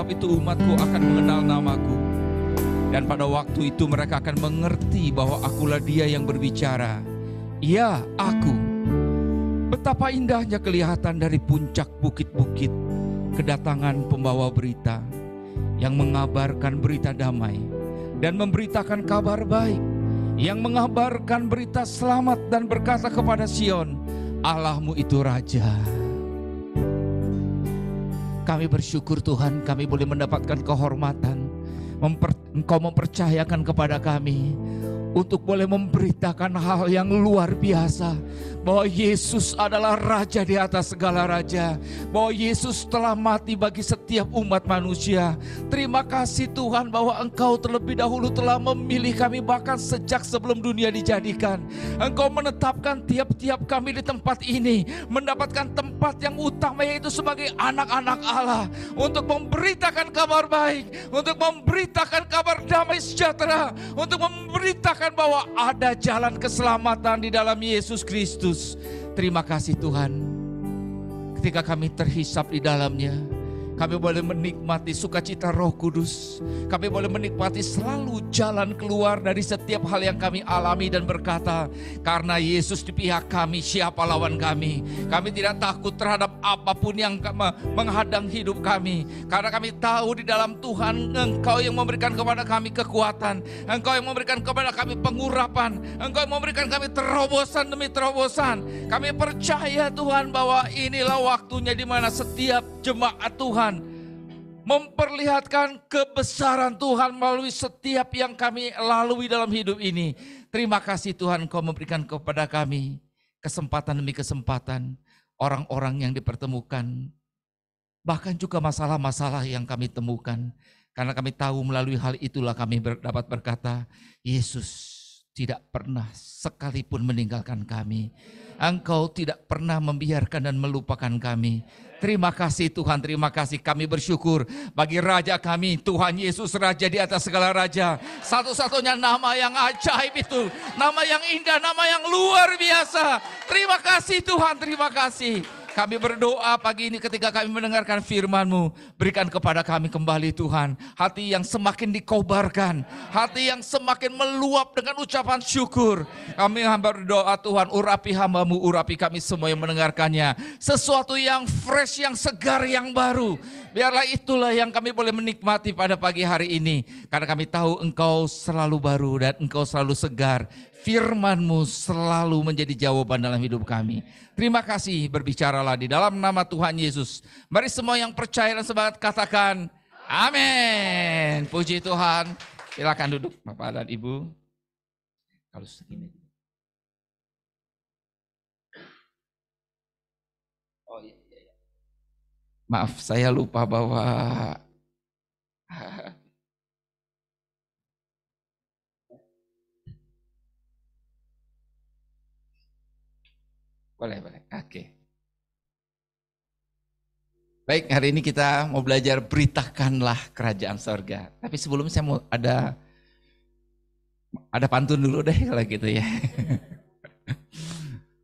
sebab itu umatku akan mengenal namaku. Dan pada waktu itu mereka akan mengerti bahwa akulah Dia yang berbicara. Ya, aku. Betapa indahnya kelihatan dari puncak bukit-bukit kedatangan pembawa berita yang mengabarkan berita damai dan memberitakan kabar baik, yang mengabarkan berita selamat dan berkata kepada Sion, Allahmu itu Raja. Kami bersyukur Tuhan, kami boleh mendapatkan kehormatan. Engkau mempercayakan kepada kami untuk boleh memberitakan hal yang luar biasa, bahwa Yesus adalah Raja di atas segala raja, bahwa Yesus telah mati bagi setiap umat manusia. Terima kasih Tuhan bahwa Engkau terlebih dahulu telah memilih kami bahkan sejak sebelum dunia dijadikan. Engkau menetapkan tiap-tiap kami di tempat ini mendapatkan tempat yang utama, yaitu sebagai anak-anak Allah, untuk memberitakan kabar baik, untuk memberitakan kabar damai sejahtera, untuk memberitakan bahwa ada jalan keselamatan di dalam Yesus Kristus. Terima kasih Tuhan, ketika kami terhisap di dalamnya, kami boleh menikmati sukacita Roh Kudus. Kami boleh menikmati selalu jalan keluar dari setiap hal yang kami alami dan berkata, karena Yesus di pihak kami, siapa lawan kami? Kami tidak takut terhadap apapun yang menghadang hidup kami, karena kami tahu di dalam Tuhan Engkau yang memberikan kepada kami kekuatan, Engkau yang memberikan kepada kami pengurapan, Engkau yang memberikan kami terobosan demi terobosan. Kami percaya Tuhan bahwa inilah waktunya di mana setiap jemaat Tuhan memperlihatkan kebesaran Tuhan melalui setiap yang kami lalui dalam hidup ini. Terima kasih Tuhan, Engkau memberikan kepada kami kesempatan demi kesempatan, orang-orang yang dipertemukan, bahkan juga masalah-masalah yang kami temukan. Karena kami tahu melalui hal itulah kami dapat berkata, Yesus tidak pernah sekalipun meninggalkan kami. Engkau tidak pernah membiarkan dan melupakan kami. Terima kasih Tuhan, terima kasih. Kami bersyukur bagi Raja kami, Tuhan Yesus, Raja di atas segala raja. Satu-satunya nama yang ajaib itu, nama yang indah, nama yang luar biasa. Terima kasih Tuhan, terima kasih. Kami berdoa pagi ini ketika kami mendengarkan firman-Mu, berikan kepada kami kembali Tuhan, hati yang semakin dikobarkan, hati yang semakin meluap dengan ucapan syukur. Kami berdoa Tuhan, urapi hamba-Mu, urapi kami semua yang mendengarkannya. Sesuatu yang fresh, yang segar, yang baru. Biarlah itulah yang kami boleh menikmati pada pagi hari ini. Karena kami tahu Engkau selalu baru dan Engkau selalu segar. Firman-Mu selalu menjadi jawaban dalam hidup kami. Terima kasih, berbicaralah di dalam nama Tuhan Yesus. Mari semua yang percaya dan semangat katakan, amin. Puji Tuhan. Silakan duduk Bapak dan Ibu. Kalau segini. Oh iya. Maaf, saya lupa bawa Boleh. Oke. Baik, hari ini kita mau belajar beritakanlah kerajaan sorga. Tapi sebelumnya saya mau ada pantun dulu deh kalau gitu ya.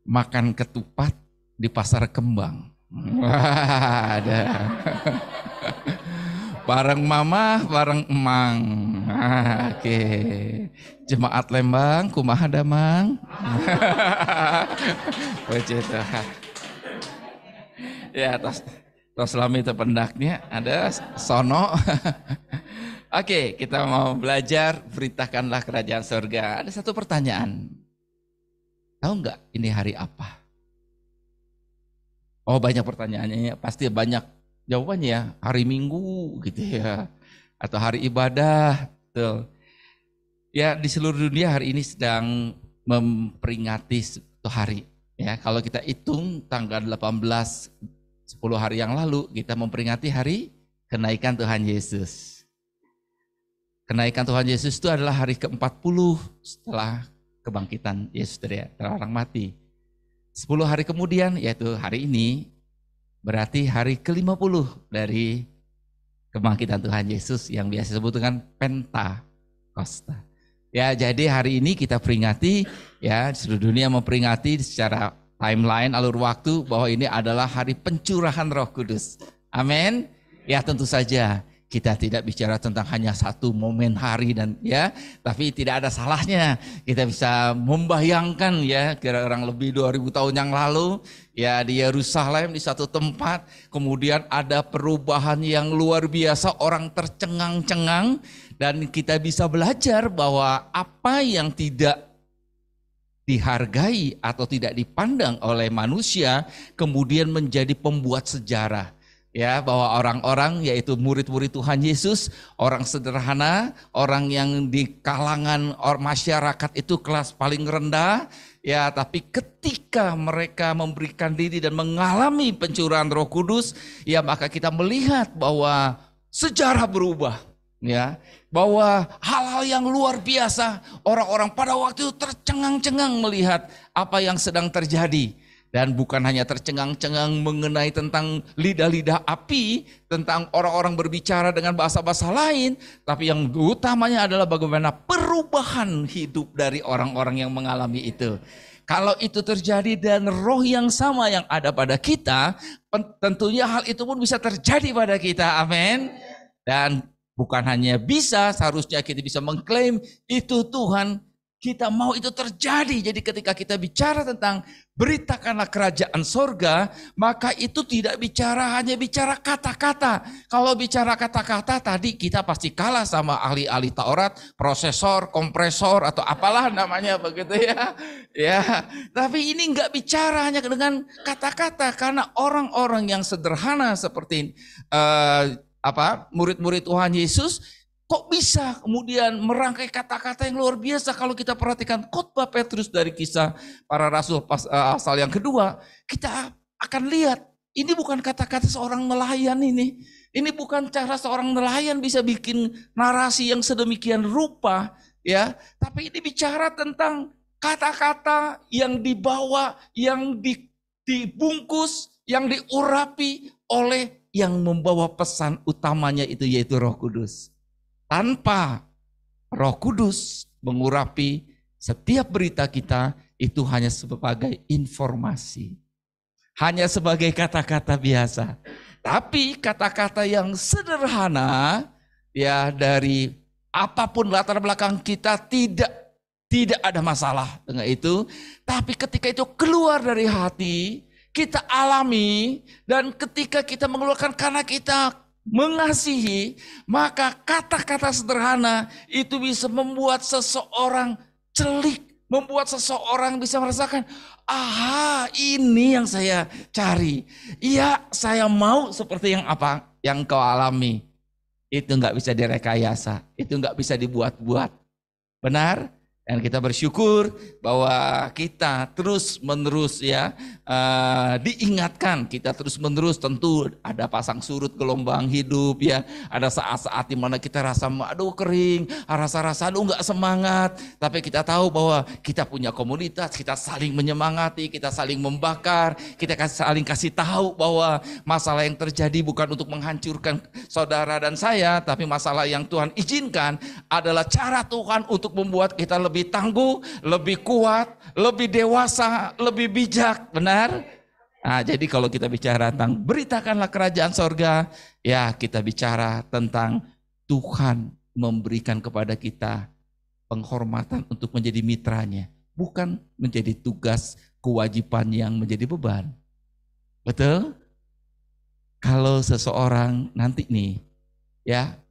Makan ketupat di pasar kembang. Wah, ada. Bareng mama, bareng emang. Oke. Jemaat Lembang, kumaha damang? Puji Tuhan. Ya, tos lami pendaknya ada sono. Oke, kita mau belajar beritakanlah kerajaan surga. Ada satu pertanyaan. Tahu nggak ini hari apa? Oh, banyak pertanyaannya, pasti banyak jawabannya ya. Hari Minggu gitu ya, atau hari ibadah. Tuh. Ya, di seluruh dunia hari ini sedang memperingati satu hari. Ya, kalau kita hitung tanggal 18, 10 hari yang lalu kita memperingati hari kenaikan Tuhan Yesus. Kenaikan Tuhan Yesus itu adalah hari ke-40 setelah kebangkitan Yesus dari orang mati. 10 hari kemudian, yaitu hari ini, berarti hari ke-50 dari kebangkitan Tuhan Yesus yang biasa disebut dengan Pentakosta. Ya, jadi hari ini kita peringati, ya, seluruh dunia memperingati secara timeline, alur waktu, bahwa ini adalah hari pencurahan Roh Kudus. Amin. Ya, tentu saja Kita tidak bicara tentang hanya satu momen hari dan ya, tapi tidak ada salahnya kita bisa membayangkan ya kira-kira lebih 2000 tahun yang lalu ya di Yerusalem di satu tempat kemudian ada perubahan yang luar biasa, orang tercengang-cengang dan kita bisa belajar bahwa apa yang tidak dihargai atau tidak dipandang oleh manusia kemudian menjadi pembuat sejarah. Ya, bahwa orang-orang yaitu murid-murid Tuhan Yesus, orang sederhana, orang yang di kalangan masyarakat itu kelas paling rendah, ya, tapi ketika mereka memberikan diri dan mengalami pencurahan Roh Kudus, ya maka kita melihat bahwa sejarah berubah, ya, bahwa hal-hal yang luar biasa, orang-orang pada waktu itu tercengang-cengang melihat apa yang sedang terjadi. Dan bukan hanya tercengang-cengang mengenai tentang lidah-lidah api, tentang orang-orang berbicara dengan bahasa-bahasa lain, tapi yang utamanya adalah bagaimana perubahan hidup dari orang-orang yang mengalami itu. Kalau itu terjadi dan roh yang sama yang ada pada kita, tentunya hal itu pun bisa terjadi pada kita, amin. Dan bukan hanya bisa, seharusnya kita bisa mengklaim itu Tuhan, kita mau itu terjadi. Jadi ketika kita bicara tentang beritakanlah kerajaan sorga, maka itu tidak hanya bicara kata-kata. Kalau bicara kata-kata tadi kita pasti kalah sama ahli-ahli Taurat, prosesor, kompresor atau apalah namanya begitu ya. Ya, tapi ini enggak bicara hanya dengan kata-kata karena orang-orang yang sederhana seperti murid-murid Tuhan Yesus kok bisa kemudian merangkai kata-kata yang luar biasa. Kalau kita perhatikan khotbah Petrus dari Kisah Para Rasul pasal yang kedua, kita akan lihat ini bukan kata-kata seorang nelayan ini. Ini bukan cara seorang nelayan bisa bikin narasi yang sedemikian rupa, ya. Tapi ini bicara tentang kata-kata yang dibawa, yang dibungkus, yang diurapi oleh yang membawa pesan utamanya itu yaitu Roh Kudus. Tanpa Roh Kudus mengurapi setiap berita kita itu hanya sebagai informasi. Hanya sebagai kata-kata biasa. Tapi kata-kata yang sederhana ya dari apapun latar belakang kita tidak ada masalah dengan itu. Tapi ketika itu keluar dari hati, kita alami dan ketika kita mengeluarkan karena kita mengasihi, maka kata-kata sederhana itu bisa membuat seseorang celik, membuat seseorang bisa merasakan, aha, ini yang saya cari. Iya, saya mau seperti yang apa yang kau alami. Itu nggak bisa direkayasa, itu nggak bisa dibuat-buat. Benar? Dan kita bersyukur bahwa kita terus-menerus ya diingatkan, kita terus-menerus tentu ada pasang surut gelombang hidup ya, ada saat-saat di mana kita rasa aduh kering, rasa-rasa aduh nggak semangat, tapi kita tahu bahwa kita punya komunitas, kita saling menyemangati, kita saling membakar, kita saling kasih tahu bahwa masalah yang terjadi bukan untuk menghancurkan saudara dan saya, tapi masalah yang Tuhan izinkan adalah cara Tuhan untuk membuat kita lebih tangguh, lebih kuat, lebih dewasa, lebih bijak, benar? Nah, jadi kalau kita bicara tentang beritakanlah kerajaan sorga, ya kita bicara tentang Tuhan memberikan kepada kita penghormatan untuk menjadi mitranya, bukan menjadi tugas kewajiban yang menjadi beban. Betul? Kalau seseorang nanti nih, ya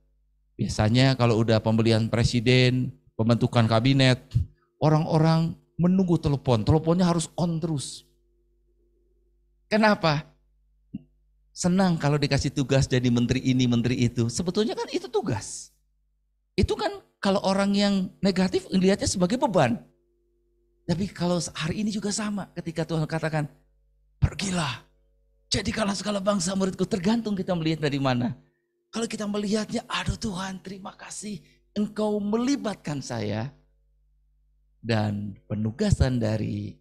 biasanya kalau udah pemilihan presiden, pembentukan kabinet, orang-orang menunggu telepon. Teleponnya harus on terus. Kenapa? Senang kalau dikasih tugas jadi menteri ini, menteri itu. Sebetulnya kan itu tugas. Itu kan kalau orang yang negatif melihatnya sebagai beban. Tapi kalau hari ini juga sama ketika Tuhan katakan, pergilah. Jadikanlah segala bangsa muridku, tergantung kita melihat dari mana. Kalau kita melihatnya, aduh Tuhan terima kasih. Engkau melibatkan saya dan penugasan dari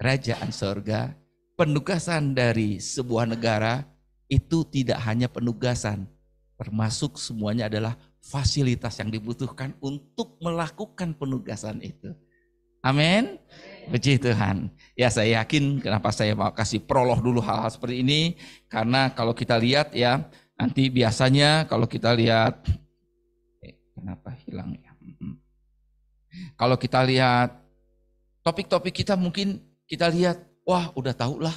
kerajaan sorga, penugasan dari sebuah negara itu tidak hanya penugasan, termasuk semuanya adalah fasilitas yang dibutuhkan untuk melakukan penugasan itu. Amin. Puji Tuhan. Ya saya yakin kenapa saya mau kasih prolog dulu hal-hal seperti ini, karena kalau kita lihat ya, Nanti biasanya kalau kita lihat, kenapa hilang ya? Kalau kita lihat topik-topik kita mungkin kita lihat, wah udah tahu lah.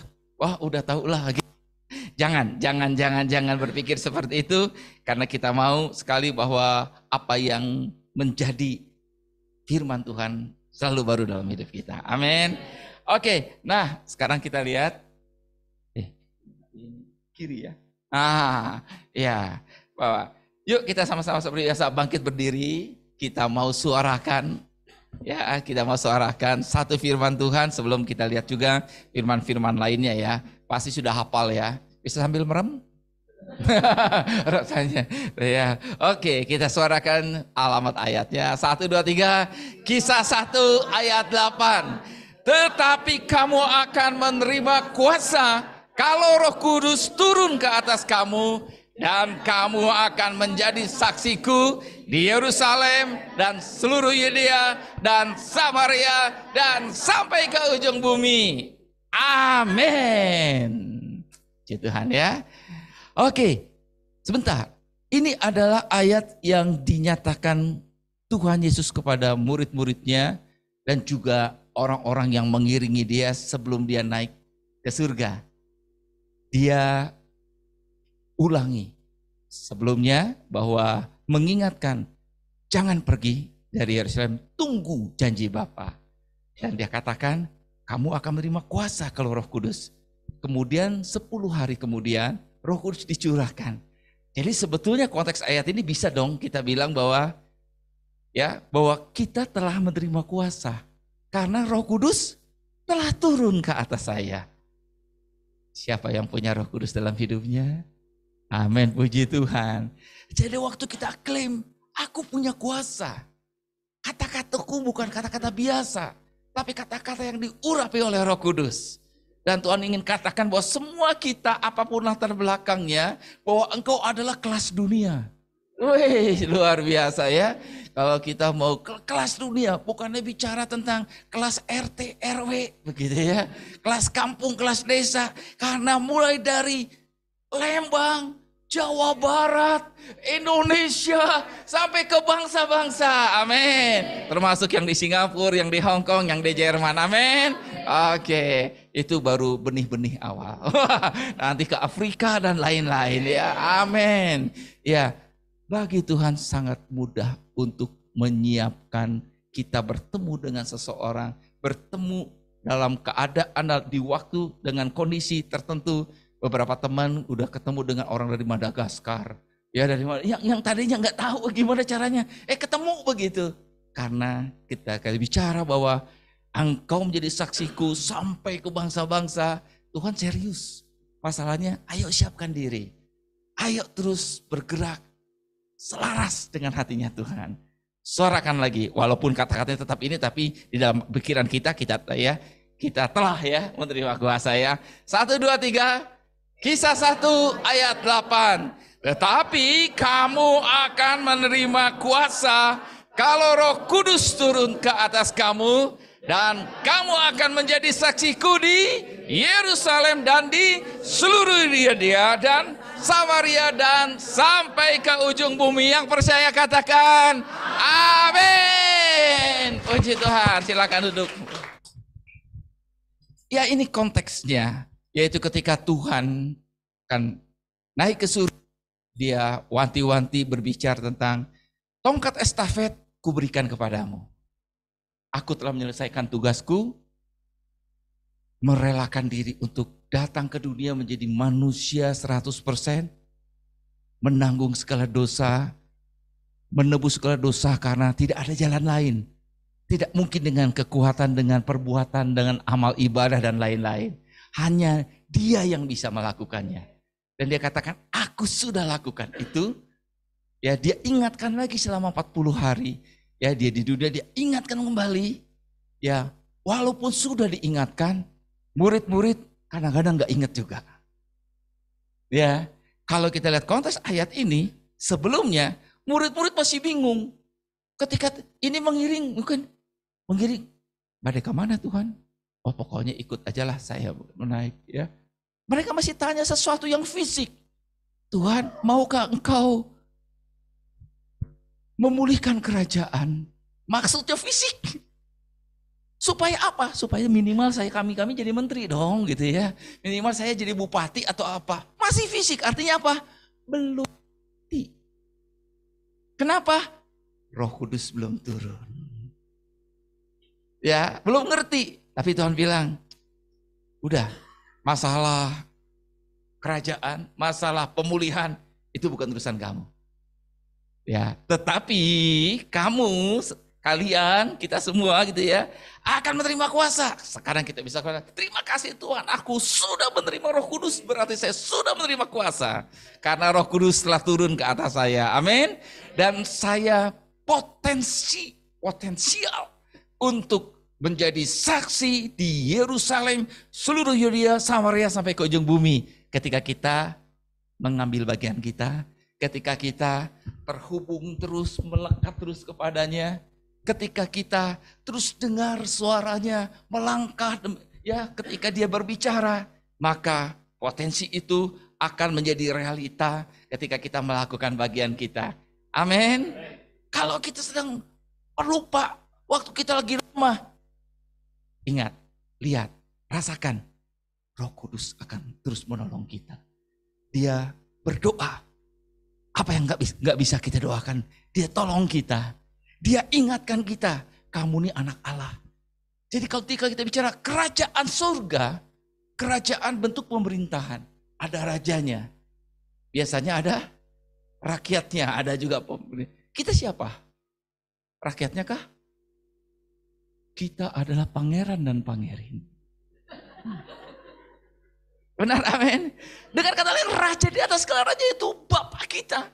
Jangan berpikir seperti itu, karena kita mau sekali bahwa apa yang menjadi firman Tuhan selalu baru dalam hidup kita. Amin. Oke, nah sekarang kita lihat kiri ya. Ya, Bapak. Yuk kita sama-sama seperti biasa bangkit berdiri. Kita mau suarakan, kita mau suarakan satu firman Tuhan sebelum kita lihat juga firman-firman lainnya ya. Pasti sudah hafal ya. Bisa sambil merem? Rasanya ya. Oke, kita suarakan alamat ayatnya. 1, 2, 3. Kisah 1 ayat 8. Tetapi kamu akan menerima kuasa kalau Roh Kudus turun ke atas kamu, dan kamu akan menjadi saksiku di Yerusalem dan seluruh Yudea dan Samaria dan sampai ke ujung bumi. Amin. Tuhan ya. Oke, sebentar. Ini adalah ayat yang dinyatakan Tuhan Yesus kepada murid-muridnya dan juga orang-orang yang mengiringi dia sebelum dia naik ke surga. Dia ulangi sebelumnya bahwa mengingatkan jangan pergi dari Yerusalem, tunggu janji Bapa. Dan dia katakan kamu akan menerima kuasa kalau Roh Kudus. Kemudian 10 hari kemudian Roh Kudus dicurahkan. Jadi sebetulnya konteks ayat ini bisa dong kita bilang bahwa kita telah menerima kuasa karena Roh Kudus telah turun ke atas saya. Siapa yang punya Roh Kudus dalam hidupnya? Amin, puji Tuhan. Jadi waktu kita klaim, aku punya kuasa. Kata-kataku bukan kata-kata biasa, tapi kata-kata yang diurapi oleh Roh Kudus. Dan Tuhan ingin katakan bahwa semua kita, apapun latar belakangnya, bahwa engkau adalah kelas dunia. Wih, luar biasa ya. Kalau kita mau kelas dunia, bukannya bicara tentang kelas RT, RW, begitu ya. Kelas kampung, kelas desa. Karena mulai dari Lembang, Jawa Barat, Indonesia, sampai ke bangsa-bangsa. Amin. Termasuk yang di Singapura, yang di Hong Kong, yang di Jerman. Amin. Oke, itu baru benih-benih awal. Nanti ke Afrika dan lain-lain ya. Amin. Ya. Bagi Tuhan sangat mudah untuk menyiapkan kita bertemu dengan seseorang, bertemu dalam keadaan di waktu dengan kondisi tertentu. Beberapa teman udah ketemu dengan orang dari Madagaskar, ya dari yang tadinya nggak tahu gimana caranya, ketemu begitu. Karena kita bicara bahwa engkau menjadi saksiku sampai ke bangsa-bangsa, Tuhan serius. Masalahnya, ayo siapkan diri, ayo terus bergerak. Selaras dengan hatinya Tuhan. Suarakan lagi, walaupun kata-katanya tetap ini, tapi di dalam pikiran kita telah ya menerima kuasa ya. 1, 2, 3, Kisah 1 ayat 8. Tetapi kamu akan menerima kuasa kalau Roh Kudus turun ke atas kamu, dan kamu akan menjadi saksiku di Yerusalem dan di seluruh Yudea dan Samaria dan sampai ke ujung bumi. Yang percaya katakan amin. Puji Tuhan, silakan duduk. Ya, ini konteksnya, yaitu ketika Tuhan kan naik ke surga, dia wanti-wanti berbicara tentang tongkat estafet kuberikan kepadamu. Aku telah menyelesaikan tugasku, merelakan diri untuk datang ke dunia menjadi manusia 100%, menanggung segala dosa, menebus segala dosa karena tidak ada jalan lain. Tidak mungkin dengan kekuatan, dengan perbuatan, dengan amal ibadah dan lain-lain. Hanya Dia yang bisa melakukannya. Dan Dia katakan, aku sudah lakukan itu. Ya, Dia ingatkan lagi selama 40 hari. Ya, Dia di dunia, Dia ingatkan kembali. Ya, walaupun sudah diingatkan, murid-murid kadang-kadang nggak ingat juga. Ya, kalau kita lihat konteks ayat ini, sebelumnya murid-murid masih bingung. Ketika ini mengiring, badai ke mana Tuhan? Oh, pokoknya ikut aja lah saya menaik. Ya, mereka masih tanya sesuatu yang fisik. Tuhan, maukah engkau memulihkan kerajaan? Maksudnya fisik. Supaya apa? Supaya minimal kami jadi menteri dong gitu ya. Minimal saya jadi bupati atau apa. Masih fisik, artinya apa? Belum ngerti. Kenapa? Roh Kudus belum turun. Ya, belum ngerti. Tapi Tuhan bilang, udah, masalah kerajaan, masalah pemulihan, itu bukan urusan kamu. Ya, tetapi kamu, kalian, kita semua gitu ya, akan menerima kuasa. Sekarang kita bisa katakan, terima kasih Tuhan, aku sudah menerima Roh Kudus, berarti saya sudah menerima kuasa. Karena Roh Kudus telah turun ke atas saya, amin. Dan saya potensial untuk menjadi saksi di Yerusalem, seluruh Yudea, Samaria, sampai ke ujung bumi. Ketika kita mengambil bagian kita, ketika kita terhubung terus, melekat terus kepadanya, ketika kita terus dengar suaranya, melangkah, ya, ketika dia berbicara, maka potensi itu akan menjadi realita ketika kita melakukan bagian kita. Amin. Kalau kita sedang lupa, waktu kita lagi lemah, ingat, lihat, rasakan, Roh Kudus akan terus menolong kita. Dia berdoa, apa yang nggak bisa kita doakan, dia tolong kita. Dia ingatkan kita, kamu ini anak Allah. Jadi kalau kita bicara kerajaan surga, kerajaan bentuk pemerintahan, ada rajanya. Biasanya ada rakyatnya, ada juga pemerintah. Kita siapa? Rakyatnya kah? Kita adalah pangeran dan pangerin. Benar, amin. Dengan kata lain, raja di atas segala raja itu Bapa kita.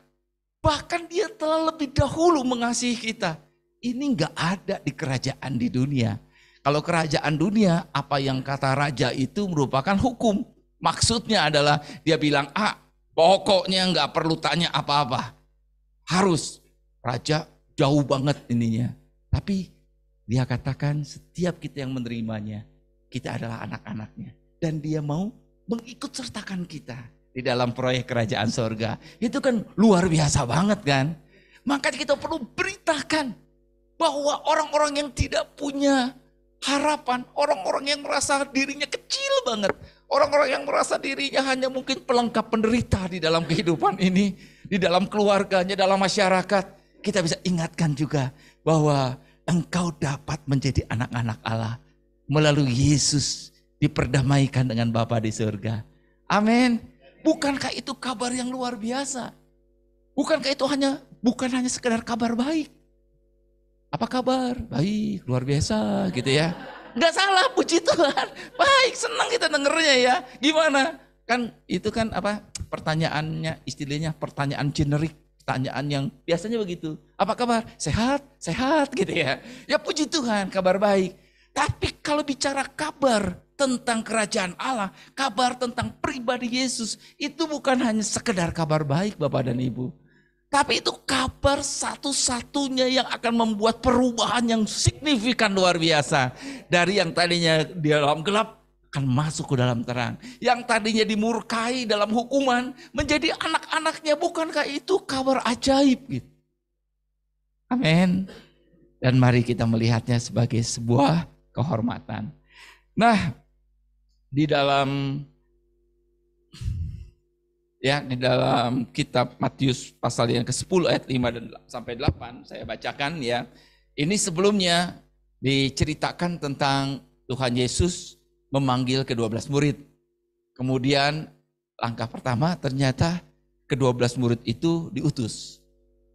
Bahkan dia telah lebih dahulu mengasihi kita. Ini nggak ada di kerajaan di dunia. Kalau kerajaan dunia, apa yang kata raja itu merupakan hukum. Maksudnya adalah dia bilang, pokoknya nggak perlu tanya apa-apa. Harus, raja jauh banget ininya. Tapi dia katakan setiap kita yang menerimanya, kita adalah anak-anaknya. Dan dia mau mengikut sertakan kita di dalam proyek kerajaan sorga. Itu kan luar biasa banget kan. Makanya kita perlu beritakan bahwa orang-orang yang tidak punya harapan, orang-orang yang merasa dirinya kecil banget, orang-orang yang merasa dirinya hanya mungkin pelengkap penderita di dalam kehidupan ini, di dalam keluarganya, dalam masyarakat, kita bisa ingatkan juga bahwa engkau dapat menjadi anak-anak Allah melalui Yesus, diperdamaikan dengan Bapa di surga. Amin. Bukankah itu kabar yang luar biasa? Bukankah itu bukan hanya sekedar kabar baik? Apa kabar? Baik, luar biasa gitu ya. Enggak salah, puji Tuhan. Baik, senang kita dengernya ya. Gimana? Kan itu kan pertanyaannya, istilahnya pertanyaan generik, pertanyaan yang biasanya begitu. Apa kabar? Sehat, sehat gitu ya. Ya puji Tuhan, kabar baik. Tapi kalau bicara kabar tentang kerajaan Allah, kabar tentang pribadi Yesus, itu bukan hanya sekedar kabar baik Bapak dan Ibu. Tapi itu kabar satu-satunya yang akan membuat perubahan yang signifikan luar biasa. Dari yang tadinya di dalam gelap akan masuk ke dalam terang. Yang tadinya dimurkai dalam hukuman menjadi anak-anaknya. Bukankah itu kabar ajaib gitu? Amin. Dan mari kita melihatnya sebagai sebuah kehormatan. Nah, di dalam kitab Matius pasal yang ke-10 ayat 5 dan sampai 8 saya bacakan ya. Ini sebelumnya diceritakan tentang Tuhan Yesus memanggil ke-12 murid. Kemudian langkah pertama ternyata ke-12 murid itu diutus.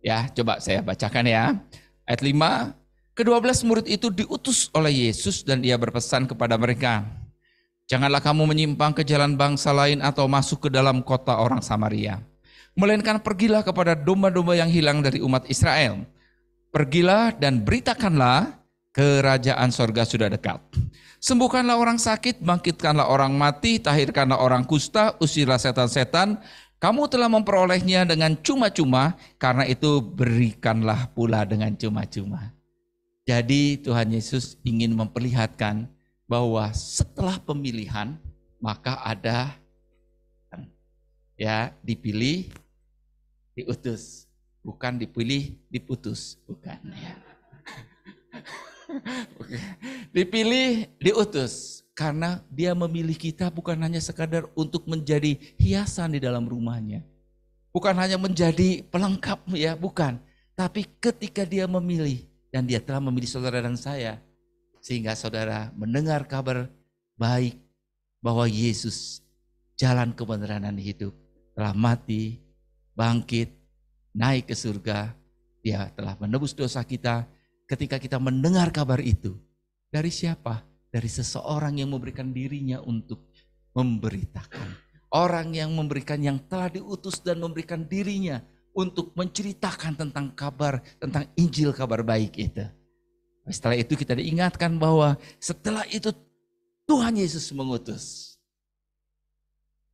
Ya, coba saya bacakan ya. Ayat 5, ke-12 murid itu diutus oleh Yesus dan dia berpesan kepada mereka, janganlah kamu menyimpang ke jalan bangsa lain atau masuk ke dalam kota orang Samaria. Melainkan pergilah kepada domba-domba yang hilang dari umat Israel. Pergilah dan beritakanlah, kerajaan sorga sudah dekat. Sembuhkanlah orang sakit, bangkitkanlah orang mati, tahirkanlah orang kusta, usirlah setan-setan. Kamu telah memperolehnya dengan cuma-cuma, karena itu berikanlah pula dengan cuma-cuma. Jadi Tuhan Yesus ingin memperlihatkan bahwa setelah pemilihan maka ada dipilih, diutus. Bukan dipilih, diputus. Bukan ya. Dipilih, diutus. Karena dia memilih kita bukan hanya sekadar untuk menjadi hiasan di dalam rumahnya. Bukan hanya menjadi pelengkap ya, bukan. Tapi ketika dia memilih, dan dia telah memilih saudara dan saya, sehingga saudara mendengar kabar baik bahwa Yesus jalan kebenaran dan hidup, telah mati, bangkit, naik ke surga. Dia telah menebus dosa kita. Ketika kita mendengar kabar itu, dari siapa? Dari seseorang yang memberikan dirinya untuk memberitakan. Orang yang memberikan, yang telah diutus dan memberikan dirinya untuk menceritakan tentang kabar, tentang Injil kabar baik itu. Setelah itu kita diingatkan bahwa setelah itu Tuhan Yesus mengutus.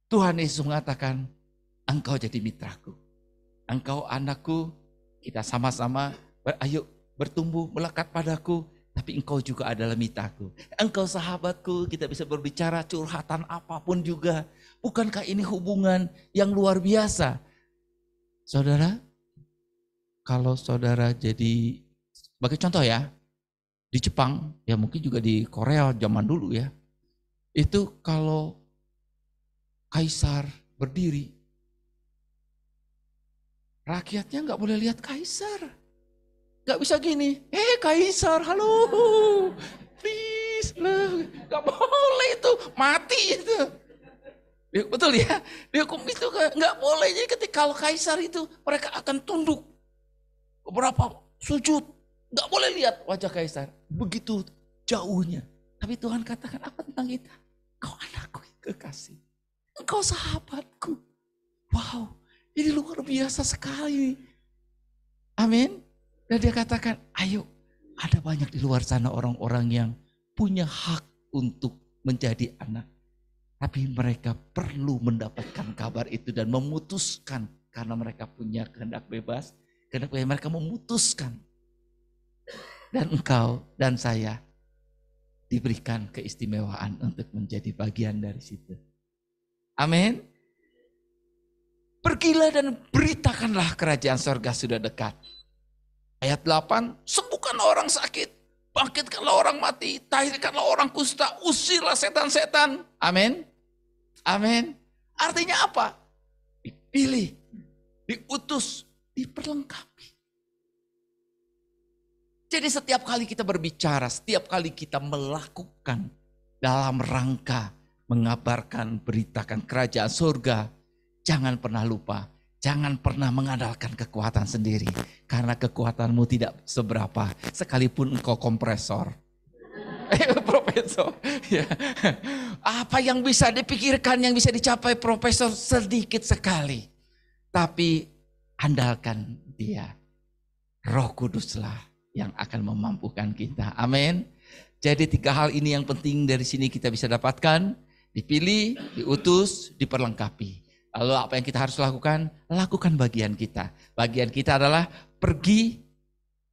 Tuhan Yesus mengatakan, engkau jadi mitraku. Engkau anakku, kita sama-sama ayo bertumbuh melekat padaku, tapi engkau juga adalah mitraku. Engkau sahabatku, kita bisa berbicara curhatan apapun juga. Bukankah ini hubungan yang luar biasa? Saudara, kalau saudara jadi, sebagai contoh ya, di Jepang, ya mungkin juga di Korea zaman dulu ya, itu kalau kaisar berdiri, rakyatnya nggak boleh lihat kaisar. Nggak bisa gini, kaisar, halo, please, nggak boleh itu, mati itu. Betul ya, di hukum itu nggak boleh. Jadi ketika kalau kaisar itu mereka akan tunduk, beberapa sujud, nggak boleh lihat wajah kaisar. Begitu jauhnya. Tapi Tuhan katakan apa tentang kita? Kau anakku kekasih, engkau sahabatku. Wow, ini luar biasa sekali. Amin. Dan dia katakan, ayo, ada banyak di luar sana orang-orang yang punya hak untuk menjadi anak. Tapi mereka perlu mendapatkan kabar itu dan memutuskan. Karena mereka punya kehendak bebas, kehendak bebas, mereka memutuskan. Dan engkau dan saya diberikan keistimewaan untuk menjadi bagian dari situ. Amin. Pergilah dan beritakanlah kerajaan sorga sudah dekat. Ayat 8, sembuhkan orang sakit, bangkitkanlah orang mati, tahirkanlah orang kusta, usirlah setan-setan. Amin. Amin. Artinya apa? Dipilih, diutus, diperlengkapi. Jadi setiap kali kita berbicara, setiap kali kita melakukan dalam rangka mengabarkan, beritakan kerajaan surga, jangan pernah lupa. Jangan pernah mengandalkan kekuatan sendiri. Karena kekuatanmu tidak seberapa. Sekalipun engkau kompresor. Profesor. Ya. Apa yang bisa dipikirkan, yang bisa dicapai profesor sedikit sekali. Tapi andalkan dia. Roh Kuduslah yang akan memampukan kita. Amin. Jadi 3 hal ini yang penting dari sini kita bisa dapatkan. Dipilih, diutus, diperlengkapi. Lalu apa yang kita harus lakukan? Lakukan bagian kita. Bagian kita adalah pergi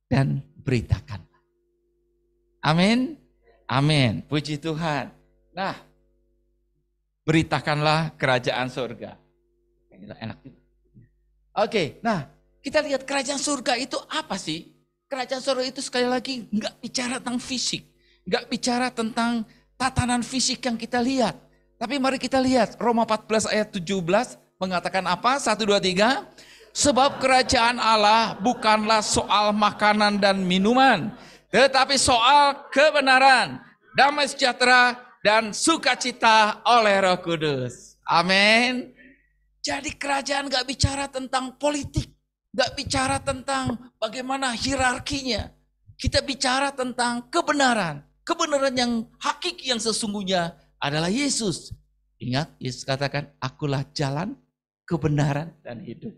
dan beritakan. Amin. Amin. Puji Tuhan. Nah, beritakanlah kerajaan surga. Enak juga. Oke, nah kita lihat kerajaan surga itu apa sih? Kerajaan surga itu sekali lagi nggak bicara tentang fisik. Nggak bicara tentang tatanan fisik yang kita lihat. Tapi mari kita lihat Roma 14 ayat 17 mengatakan apa? 1, 2, 3. Sebab kerajaan Allah bukanlah soal makanan dan minuman. Tetapi soal kebenaran, damai sejahtera dan sukacita oleh Roh Kudus. Amin. Jadi kerajaan gak bicara tentang politik. Gak bicara tentang bagaimana hierarkinya. Kita bicara tentang kebenaran. Kebenaran yang hakiki yang sesungguhnya adalah Yesus. Ingat, Yesus katakan, akulah jalan, kebenaran, dan hidup.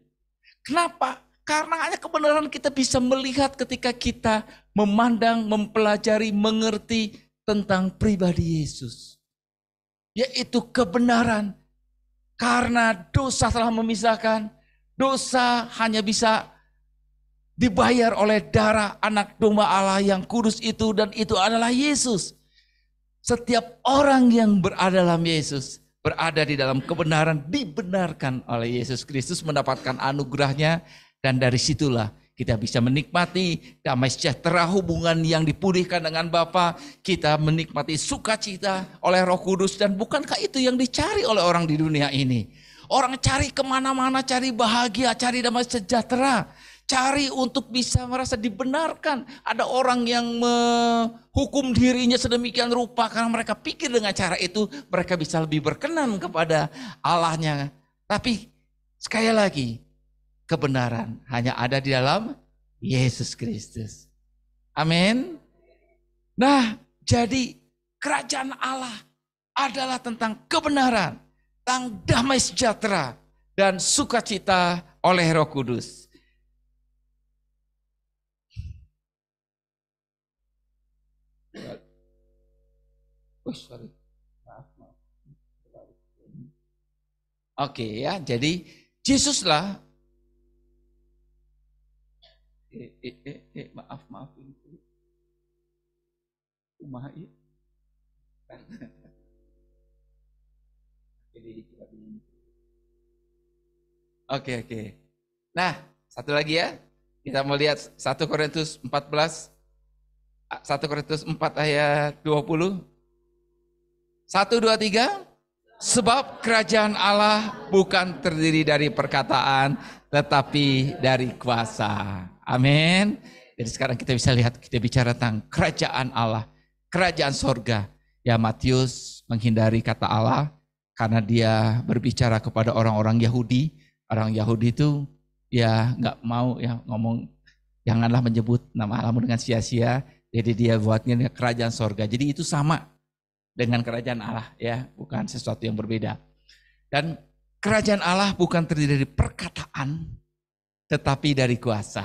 Kenapa? Karena hanya kebenaran kita bisa melihat ketika kita memandang, mempelajari, mengerti tentang pribadi Yesus. Yaitu kebenaran. Karena dosa telah memisahkan, dosa hanya bisa dibayar oleh darah anak domba Allah yang kudus itu, dan itu adalah Yesus. Setiap orang yang berada dalam Yesus berada di dalam kebenaran, dibenarkan oleh Yesus Kristus, mendapatkan anugerahnya, dan dari situlah kita bisa menikmati damai sejahtera, hubungan yang dipulihkan dengan Bapa. Kita menikmati sukacita oleh Roh Kudus, dan bukankah itu yang dicari oleh orang di dunia ini? Orang cari kemana-mana, cari bahagia, cari damai sejahtera, cari untuk bisa merasa dibenarkan. Ada orang yang menghukum dirinya sedemikian rupa karena mereka pikir dengan cara itu mereka bisa lebih berkenan kepada Allahnya. Tapi sekali lagi, kebenaran hanya ada di dalam Yesus Kristus. Amin. Nah, jadi kerajaan Allah adalah tentang kebenaran, tentang damai sejahtera dan sukacita oleh Roh Kudus. Oke ya, jadi Yesuslah. Maaf ini. Oke. Nah, satu lagi ya. Kita mau lihat 1 Korintus 14. 1 Korintus 4 ayat 20. 1, 2, 3. Sebab kerajaan Allah bukan terdiri dari perkataan, tetapi dari kuasa. Amin. Jadi sekarang kita bisa lihat, kita bicara tentang kerajaan Allah, kerajaan sorga. Ya, Matius menghindari kata Allah karena dia berbicara kepada orang-orang Yahudi. Orang Yahudi itu ya nggak mau ya ngomong, janganlah menyebut nama Allahmu dengan sia-sia. Jadi dia buatnya kerajaan sorga. Jadi itu sama dengan kerajaan Allah ya, bukan sesuatu yang berbeda. Dan kerajaan Allah bukan terdiri dari perkataan, tetapi dari kuasa.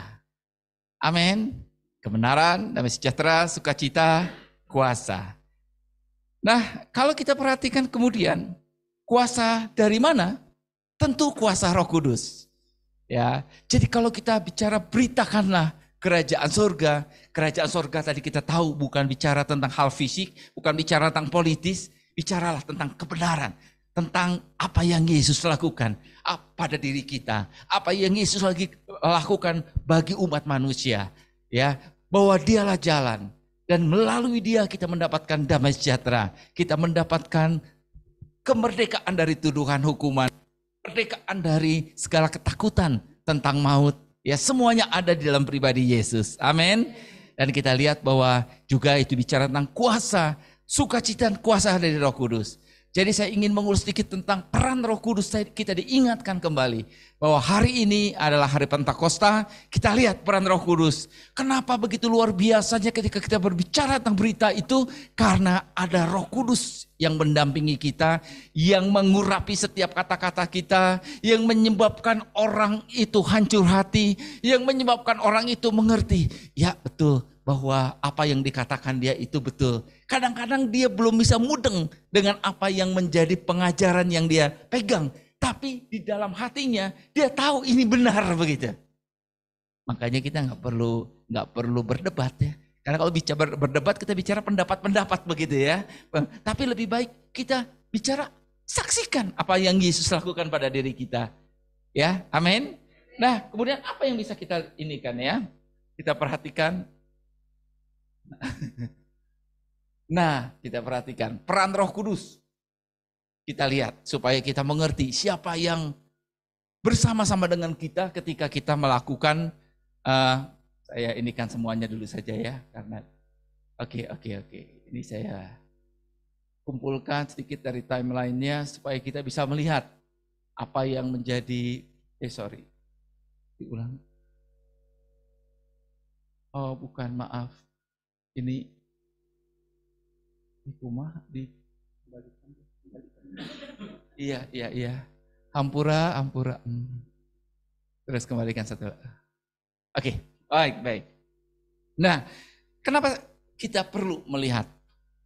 Amin. Kebenaran, damai sejahtera, sukacita, kuasa. Nah, kalau kita perhatikan kemudian, kuasa dari mana? Tentu kuasa Roh Kudus. Ya, jadi kalau kita bicara beritakanlah kerajaan surga tadi kita tahu bukan bicara tentang hal fisik, bukan bicara tentang politis, bicaralah tentang kebenaran, tentang apa yang Yesus lakukan pada diri kita, apa yang Yesus lagi lakukan bagi umat manusia, ya, bahwa dialah jalan dan melalui dia kita mendapatkan damai sejahtera, kita mendapatkan kemerdekaan dari tuduhan hukuman, kemerdekaan dari segala ketakutan tentang maut. Ya, semuanya ada di dalam pribadi Yesus. Amin. Dan kita lihat bahwa juga itu bicara tentang kuasa, sukacita dan kuasa dari Roh Kudus. Jadi saya ingin mengulas sedikit tentang peran Roh Kudus. Kita diingatkan kembali bahwa hari ini adalah hari Pentakosta. Kita lihat peran Roh Kudus. Kenapa begitu luar biasanya ketika kita berbicara tentang berita itu? Karena ada Roh Kudus yang mendampingi kita, yang mengurapi setiap kata-kata kita, yang menyebabkan orang itu hancur hati, yang menyebabkan orang itu mengerti. Ya betul, bahwa apa yang dikatakan dia itu betul. Kadang-kadang dia belum bisa mudeng dengan apa yang menjadi pengajaran yang dia pegang. Tapi di dalam hatinya dia tahu ini benar begitu. Makanya kita nggak perlu berdebat ya. Karena kalau bicara berdebat kita bicara pendapat-pendapat begitu ya. Tapi lebih baik kita bicara saksikan apa yang Yesus lakukan pada diri kita. Ya, amin. Nah, kemudian apa yang bisa kita inikan ya? Kita perhatikan. Nah, kita perhatikan peran Roh Kudus. Kita lihat supaya kita mengerti siapa yang bersama-sama dengan kita ketika kita melakukan. Saya inikan semuanya dulu saja ya, karena oke. Ini saya kumpulkan sedikit dari timelinenya supaya kita bisa melihat apa yang menjadi. Diulang. Oh, bukan, maaf. Ini kumah dikembalikan. Iya. Hampura. Terus kembalikan satu. Oke, baik. Nah, kenapa kita perlu melihat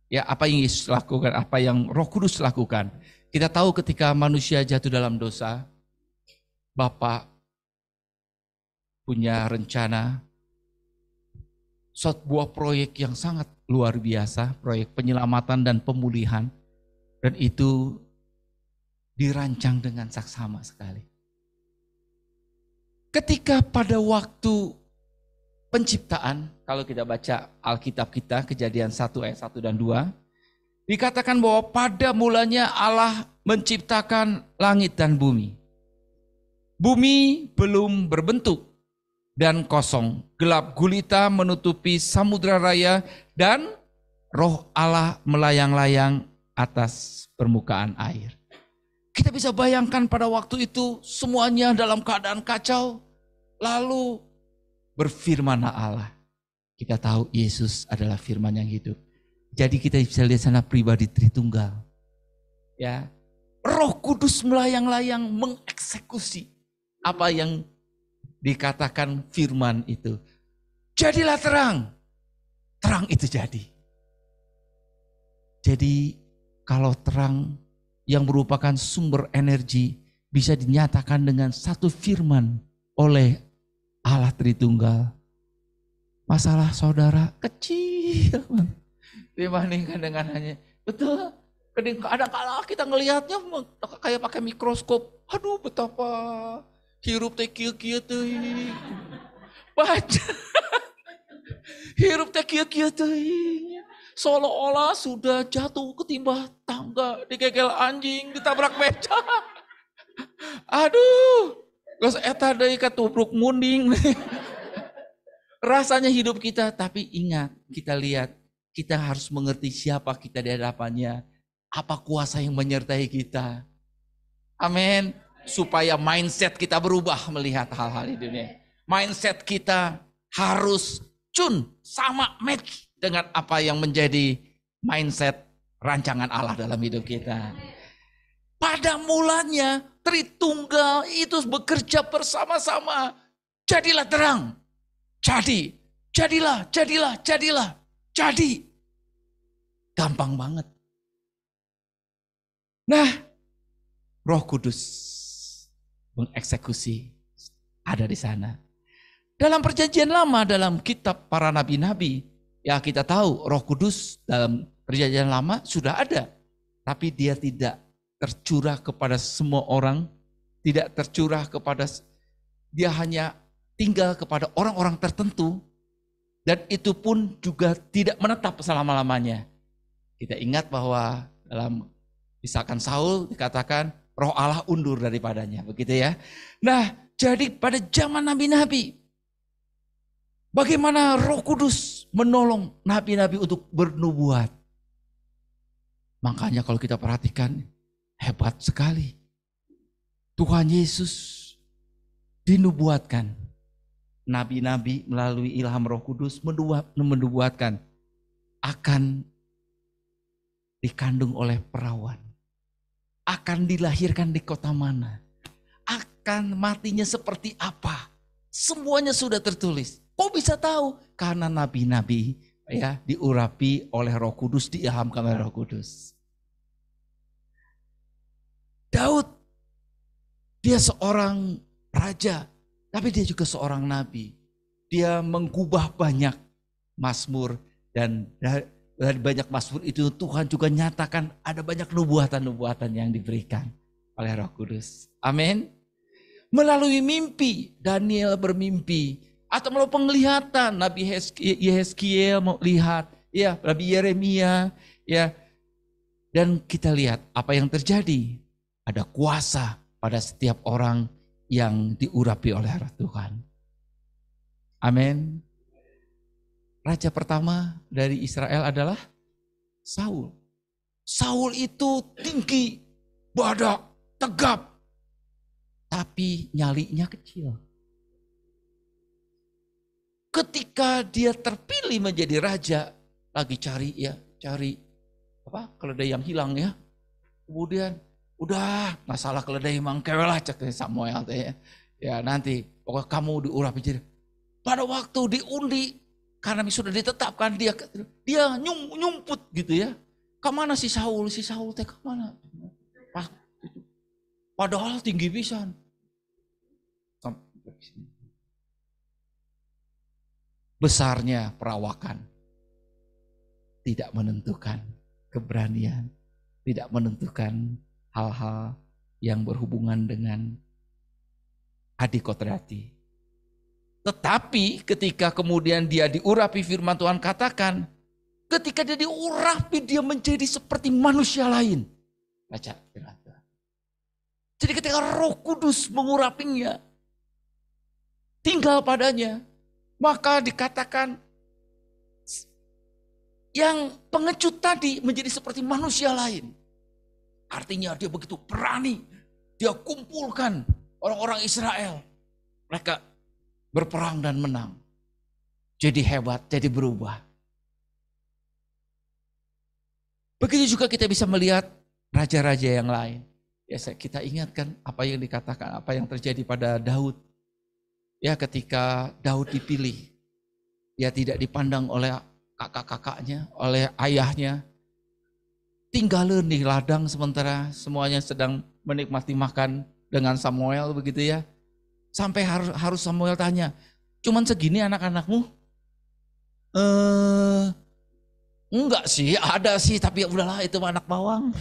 ya apa yang Yesus lakukan, apa yang Roh Kudus lakukan? Kita tahu ketika manusia jatuh dalam dosa, Bapa punya rencana sebuah proyek yang sangat luar biasa, proyek penyelamatan dan pemulihan. Dan itu dirancang dengan saksama sekali. Ketika pada waktu penciptaan, kalau kita baca Alkitab kita, Kejadian 1 ayat 1 dan 2, dikatakan bahwa pada mulanya Allah menciptakan langit dan bumi. Bumi belum berbentuk dan kosong, gelap gulita menutupi samudra raya dan roh Allah melayang-layang atas permukaan air. Kita bisa bayangkan pada waktu itu semuanya dalam keadaan kacau, lalu berfirmanlah Allah. Kita tahu Yesus adalah firman yang hidup. Jadi kita bisa lihat sana pribadi Tritunggal. Ya, Roh Kudus melayang-layang mengeksekusi apa yang dikatakan firman itu. Jadilah terang. Terang itu jadi. Jadi kalau terang yang merupakan sumber energi bisa dinyatakan dengan satu firman oleh Allah Tritunggal. Masalah saudara kecil dibandingkan dengan hanya, betul, kadang-kadang kita ngelihatnya kayak pakai mikroskop. Aduh betapa hirup teh kieu-kieu teuing. Baca. Hirup teh kieu-kieu teuing. Seolah-olah sudah jatuh ketimba tangga, dikegel anjing, ditabrak beca. Aduh, geus eta deui katubruk munding. Rasanya hidup kita, tapi ingat, kita lihat, kita harus mengerti siapa kita di hadapannya, apa kuasa yang menyertai kita. Amin. Supaya mindset kita berubah melihat hal-hal di dunia. Mindset kita harus sama match dengan apa yang menjadi mindset rancangan Allah dalam hidup kita. Pada mulanya Tritunggal itu bekerja bersama-sama. Jadilah terang. Jadilah. Jadi. Gampang banget. Nah, Roh Kudus mengeksekusi ada di sana. Dalam perjanjian lama, dalam kitab para nabi-nabi, ya kita tahu Roh Kudus dalam perjanjian lama sudah ada. Tapi dia tidak tercurah kepada semua orang, tidak tercurah kepada, dia hanya tinggal kepada orang-orang tertentu, dan itu pun juga tidak menetap selama-lamanya. Kita ingat bahwa dalam misalkan Saul dikatakan Roh Allah undur daripadanya, begitu ya. Nah, jadi pada zaman nabi-nabi, bagaimana Roh Kudus menolong nabi-nabi untuk bernubuat. Makanya kalau kita perhatikan, hebat sekali. Tuhan Yesus dinubuatkan. Nabi-nabi melalui ilham Roh Kudus menubuatkan akan dikandung oleh perawan. Akan dilahirkan di kota mana. Akan matinya seperti apa. Semuanya sudah tertulis. Kok bisa tahu? Karena nabi-nabi ya diurapi oleh Roh Kudus, diilhamkan oleh Roh Kudus. Daud, dia seorang raja, tapi dia juga seorang nabi. Dia mengubah banyak mazmur, dan dari banyak mazmur itu Tuhan juga nyatakan ada banyak nubuatan-nubuatan yang diberikan oleh Roh Kudus. Amin. Melalui mimpi, Daniel bermimpi, atau melalui penglihatan, Nabi Yehezkiel mau lihat, ya, Nabi Yeremia, ya. Dan kita lihat apa yang terjadi. Ada kuasa pada setiap orang yang diurapi oleh Tuhan. Amin. Raja pertama dari Israel adalah Saul. Saul itu tinggi, badak, tegap, tapi nyalinya kecil. Ketika dia terpilih menjadi raja, lagi cari keledai yang hilang ya. Kemudian udah masalah keledai mangkewe lah cek Samuel teh ya. Ya nanti pokoknya kamu diurapi jadi. Pada waktu diundi karena sudah ditetapkan dia nyumput gitu ya. Kemana si Saul? Si Saul teh kemana? Padahal tinggi pisan. Besarnya perawakan tidak menentukan keberanian, tidak menentukan hal-hal yang berhubungan dengan adikodrati. Tetapi ketika kemudian dia diurapi, firman Tuhan katakan, ketika dia diurapi dia menjadi seperti manusia lain. Baca firman Tuhan. Jadi ketika Roh Kudus mengurapinya, tinggal padanya, maka dikatakan yang pengecut tadi menjadi seperti manusia lain. Artinya dia begitu berani, dia kumpulkan orang-orang Israel. Mereka berperang dan menang. Jadi hebat, jadi berubah. Begitu juga kita bisa melihat raja-raja yang lain. Ya, kita ingatkan apa yang dikatakan, apa yang terjadi pada Daud. Ya, ketika Daud dipilih, dia tidak dipandang oleh kakak-kakaknya, oleh ayahnya. Tinggalin di ladang sementara semuanya sedang menikmati makan dengan Samuel begitu ya. Sampai harus Samuel tanya, cuman segini anak-anakmu? Enggak sih, ada sih, tapi ya udahlah itu anak bawang.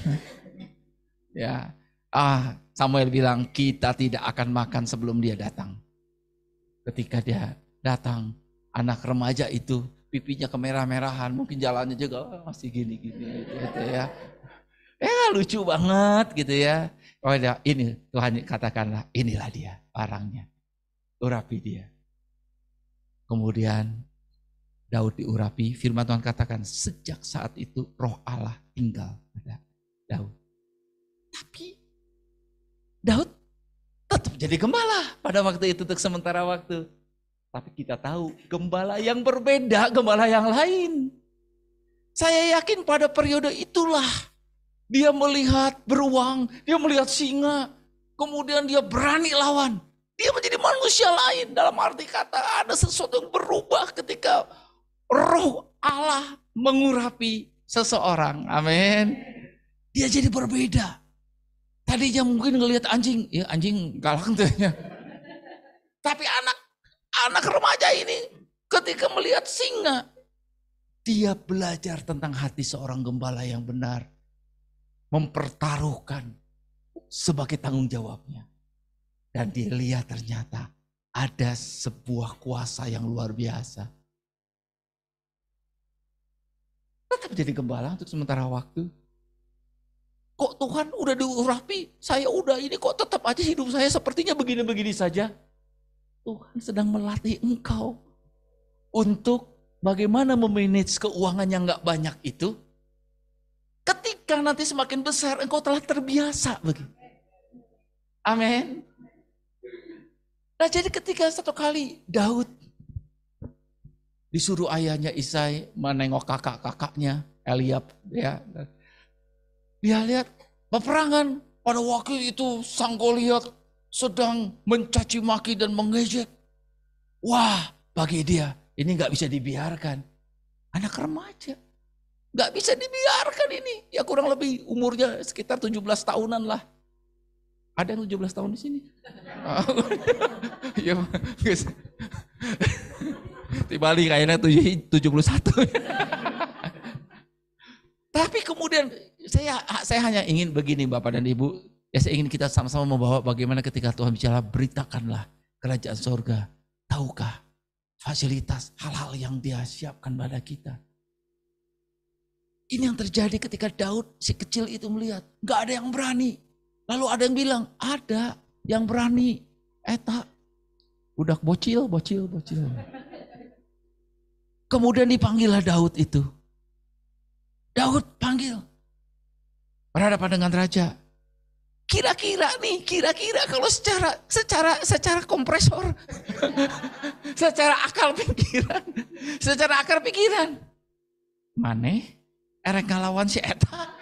Ya, Samuel bilang kita tidak akan makan sebelum dia datang. Ketika dia datang, anak remaja itu pipinya kemerah-merahan, mungkin jalannya juga masih gini-gini gitu ya. Lucu banget gitu ya. Oh ya, ini Tuhan katakanlah, inilah dia barangnya. Urapi dia. Kemudian Daud diurapi, firman Tuhan katakan sejak saat itu Roh Allah tinggal pada Daud. Tapi Daud tetap jadi gembala pada waktu itu untuk sementara waktu. Tapi kita tahu gembala yang berbeda, gembala yang lain. Saya yakin pada periode itulah dia melihat beruang, dia melihat singa, kemudian dia berani lawan. Dia menjadi manusia lain, dalam arti kata ada sesuatu yang berubah ketika Roh Allah mengurapi seseorang. Amin. Dia jadi berbeda. Tadinya mungkin ngelihat anjing, ya anjing galak tuh ya. Tapi anak remaja ini ketika melihat singa, dia belajar tentang hati seorang gembala yang benar. Mempertaruhkan sebagai tanggung jawabnya. Dan dia lihat ternyata ada sebuah kuasa yang luar biasa. Tetap jadi gembala untuk sementara waktu. Kok Tuhan udah diurapi, saya udah ini kok tetap aja hidup saya sepertinya begini-begini saja. Tuhan sedang melatih engkau untuk bagaimana memanage keuangan yang gak banyak itu. Ketika nanti semakin besar engkau telah terbiasa begitu. Amin. Nah jadi ketika satu kali Daud disuruh ayahnya Isai menengok kakak-kakaknya Eliab ya. Dia lihat peperangan pada waktu itu sang Goliat sedang mencaci maki dan mengejek. Wah, bagi dia ini nggak bisa dibiarkan. Anak remaja. Nggak bisa dibiarkan ini. Ya kurang lebih umurnya sekitar 17 tahunan lah. Ada yang 17 tahun di sini? Ya, Tibali kayaknya 71. Tapi kemudian saya hanya ingin begini Bapak dan Ibu. Ya saya ingin kita sama-sama membawa bagaimana ketika Tuhan bicara beritakanlah kerajaan sorga. Tahukah fasilitas hal-hal yang dia siapkan pada kita. Ini yang terjadi ketika Daud si kecil itu melihat. Gak ada yang berani. Lalu ada yang bilang ada yang berani. Eta budak bocil. Kemudian dipanggillah Daud itu. Daud panggil. Berhadapan dengan raja. Kira-kira kalau secara kompresor. secara akal pikiran. Maneh erek ngalawan si Eta.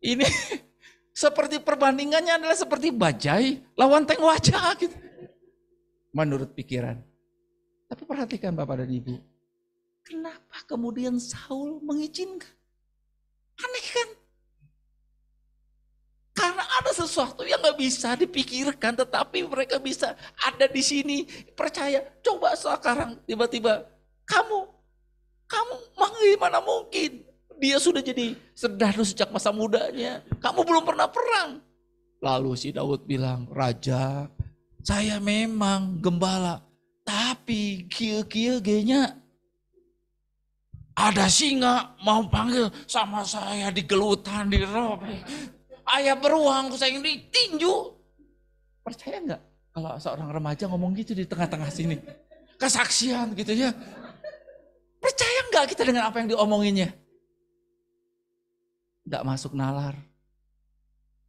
Ini seperti perbandingannya adalah seperti bajai lawan tank wajah gitu. Menurut pikiran. Tapi perhatikan Bapak dan Ibu. Kenapa kemudian Saul mengizinkan? Aneh kan? Karena ada sesuatu yang gak bisa dipikirkan, tetapi mereka bisa ada di sini. Percaya, coba sekarang tiba-tiba kamu gimana mungkin? Dia sudah jadi serdadu sejak masa mudanya. Kamu belum pernah perang. Lalu si Daud bilang, Raja, saya memang gembala, tapi kia-kia genya ada singa mau panggil sama saya di gelutan, di rob. Ayah beruang, saya ini tinju. Percaya nggak kalau seorang remaja ngomong gitu di tengah-tengah sini? Kesaksian gitu ya. Percaya nggak kita dengan apa yang diomonginnya? Nggak masuk nalar.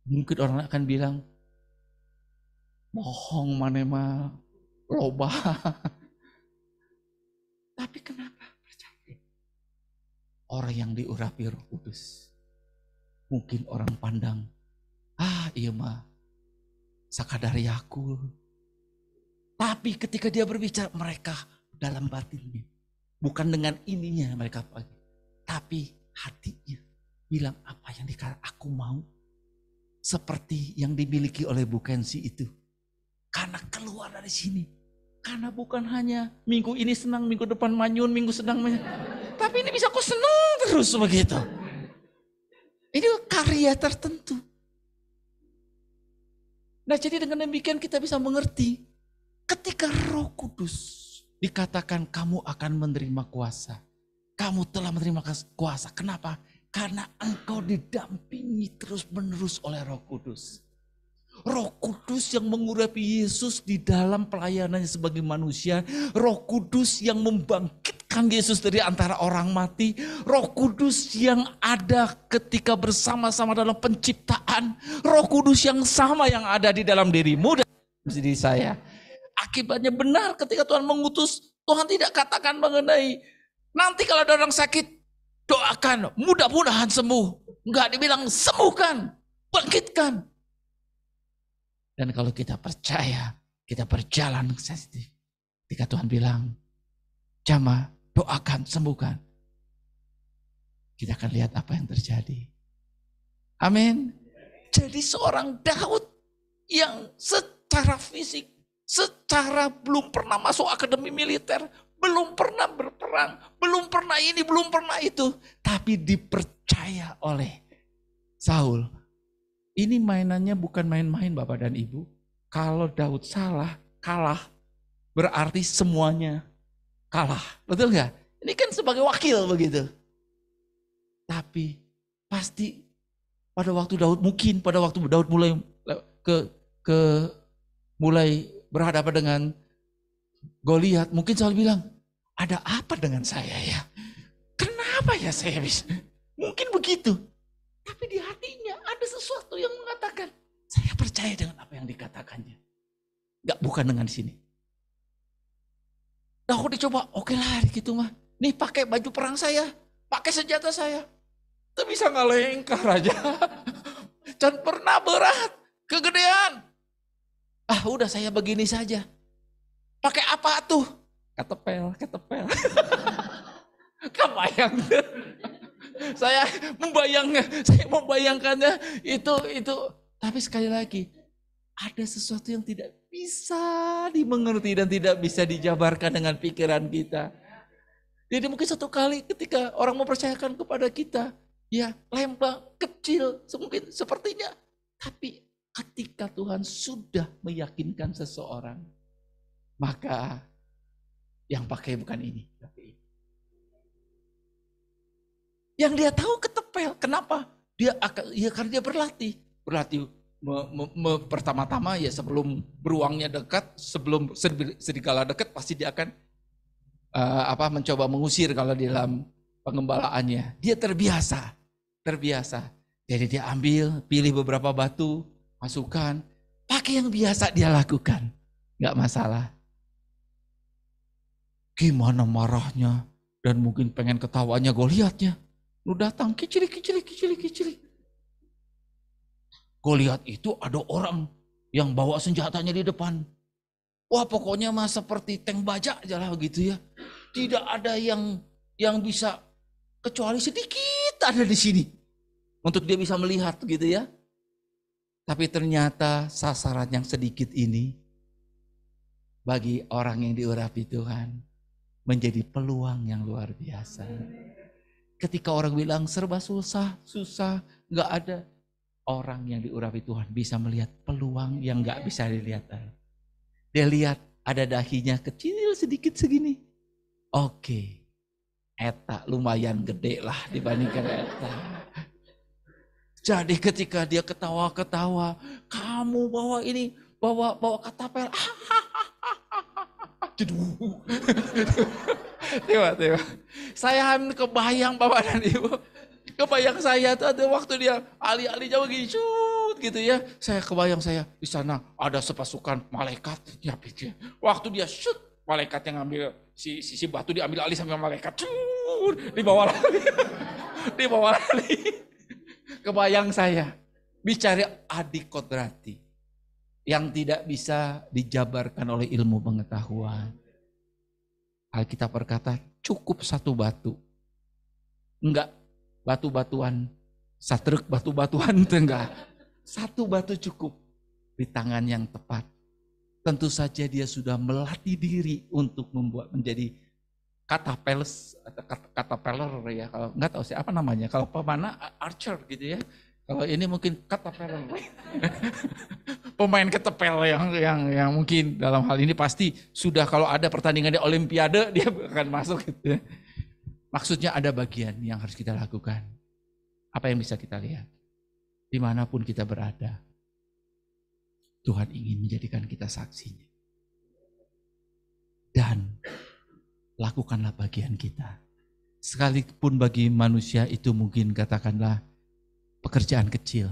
Mungkin orang akan bilang, bohong manema loba. Tapi kenapa percaya? Orang yang diurapi Roh Kudus. Mungkin orang pandang, iya mah sakadar yakul. Tapi ketika dia berbicara, mereka dalam batinnya. Bukan dengan ininya mereka pakai. Tapi hatinya bilang apa yang dikatakan aku mau. Seperti yang dimiliki oleh Bu Kensi itu. Karena keluar dari sini. Karena bukan hanya minggu ini senang, minggu depan manyun, minggu senang manyun. Tapi ini bisa kok senang terus begitu. Ini karya tertentu. Nah jadi dengan demikian kita bisa mengerti. Ketika Roh Kudus dikatakan kamu akan menerima kuasa. Kamu telah menerima kuasa. Kenapa? Karena engkau didampingi terus menerus oleh Roh Kudus. Roh Kudus yang mengurapi Yesus di dalam pelayanannya sebagai manusia. Roh Kudus yang membangkitkan Yesus dari antara orang mati. Roh Kudus yang ada ketika bersama-sama dalam penciptaan. Roh Kudus yang sama yang ada di dalam dirimu dan diri saya. Akibatnya benar ketika Tuhan mengutus, Tuhan tidak katakan mengenai nanti kalau ada orang sakit, doakan mudah-mudahan sembuh. Enggak, dibilang sembuhkan, bangkitkan. Dan kalau kita percaya, kita berjalan sensitif. Ketika Tuhan bilang, Jama, doakan, sembuhkan. Kita akan lihat apa yang terjadi. Amin. Jadi seorang Daud yang secara fisik, secara belum pernah masuk akademi militer, belum pernah berperang, belum pernah ini, belum pernah itu. Tapi dipercaya oleh Saul. Ini mainannya bukan main-main Bapak dan Ibu. Kalau Daud kalah, berarti semuanya kalah. Betul nggak? Ini kan sebagai wakil begitu. Tapi pasti pada waktu Daud mulai mulai berhadapan dengan Goliat, mungkin Saul bilang, ada apa dengan saya ya? Kenapa ya saya bisa? Mungkin begitu. Tapi di hatinya ada sesuatu yang mengatakan, saya percaya dengan apa yang dikatakannya. Bukan dengan sini. Daud dicoba, oke lah gitu mah. Nih pakai baju perang saya, pakai senjata saya. Itu bisa ngalengkah raja. Jangan pernah berat, kegedean. Udah saya begini saja. Pakai apa tuh? Ketepel. Kebayang. Saya membayangkannya itu. Tapi sekali lagi, ada sesuatu yang tidak bisa dimengerti dan tidak bisa dijabarkan dengan pikiran kita. Jadi mungkin satu kali ketika orang mempercayakan kepada kita, ya lembang kecil mungkin sepertinya. Tapi ketika Tuhan sudah meyakinkan seseorang, maka yang pakai bukan ini, tapi ini. Yang dia tahu ketepel. Kenapa? Karena dia berlatih. Pertama-tama ya sebelum beruangnya dekat, sebelum serigala dekat, pasti dia akan mencoba mengusir kalau di dalam pengembalaannya. Dia terbiasa. Jadi dia pilih beberapa batu, masukkan, pakai yang biasa dia lakukan. Nggak masalah. Gimana marahnya dan mungkin pengen ketawanya Goliatnya. Lu datang kicili. Goliat itu ada orang yang bawa senjatanya di depan. Wah pokoknya mah seperti tank baja aja lah begitu ya. Tidak ada yang bisa kecuali sedikit ada di sini. Untuk dia bisa melihat gitu ya. Tapi ternyata sasaran yang sedikit ini bagi orang yang diurapi Tuhan menjadi peluang yang luar biasa. Ketika orang bilang serba susah, nggak ada. orang yang diurapi Tuhan bisa melihat peluang yang gak bisa dilihat. Dia lihat ada dahinya kecil sedikit segini. Oke, eta lumayan gede lah dibandingkan eta. Jadi ketika dia ketawa-ketawa, kamu bawa katapel. Tiba-tiba saya kebayang Bapak dan Ibu. Kebayang saya tuh ada waktu dia alih-alihnya begini shoot gitu ya. Saya kebayang saya di sana ada sepasukan malaikat ya pikir. Waktu dia shoot, malaikat yang ngambil si batu diambil alih sama malaikat. Shoot, dibawa lagi. Dibawa lagi. Kebayang saya bicara adik kodrati yang tidak bisa dijabarkan oleh ilmu pengetahuan. Alkitab berkata cukup satu batu. Enggak batu-batuan, satrek batu-batuan itu enggak. Satu batu cukup di tangan yang tepat. Tentu saja dia sudah melatih diri untuk membuat menjadi katapeller ya. Kalau enggak tahu sih apa namanya. Kalau pemanah archer gitu ya. Kalau ini mungkin katapeller. Pemain ketapel yang mungkin dalam hal ini pasti sudah kalau ada pertandingan di Olimpiade dia akan masuk gitu ya. Maksudnya ada bagian yang harus kita lakukan. Apa yang bisa kita lihat? Dimanapun kita berada, Tuhan ingin menjadikan kita saksinya. Dan lakukanlah bagian kita. Sekalipun bagi manusia itu mungkin katakanlah pekerjaan kecil.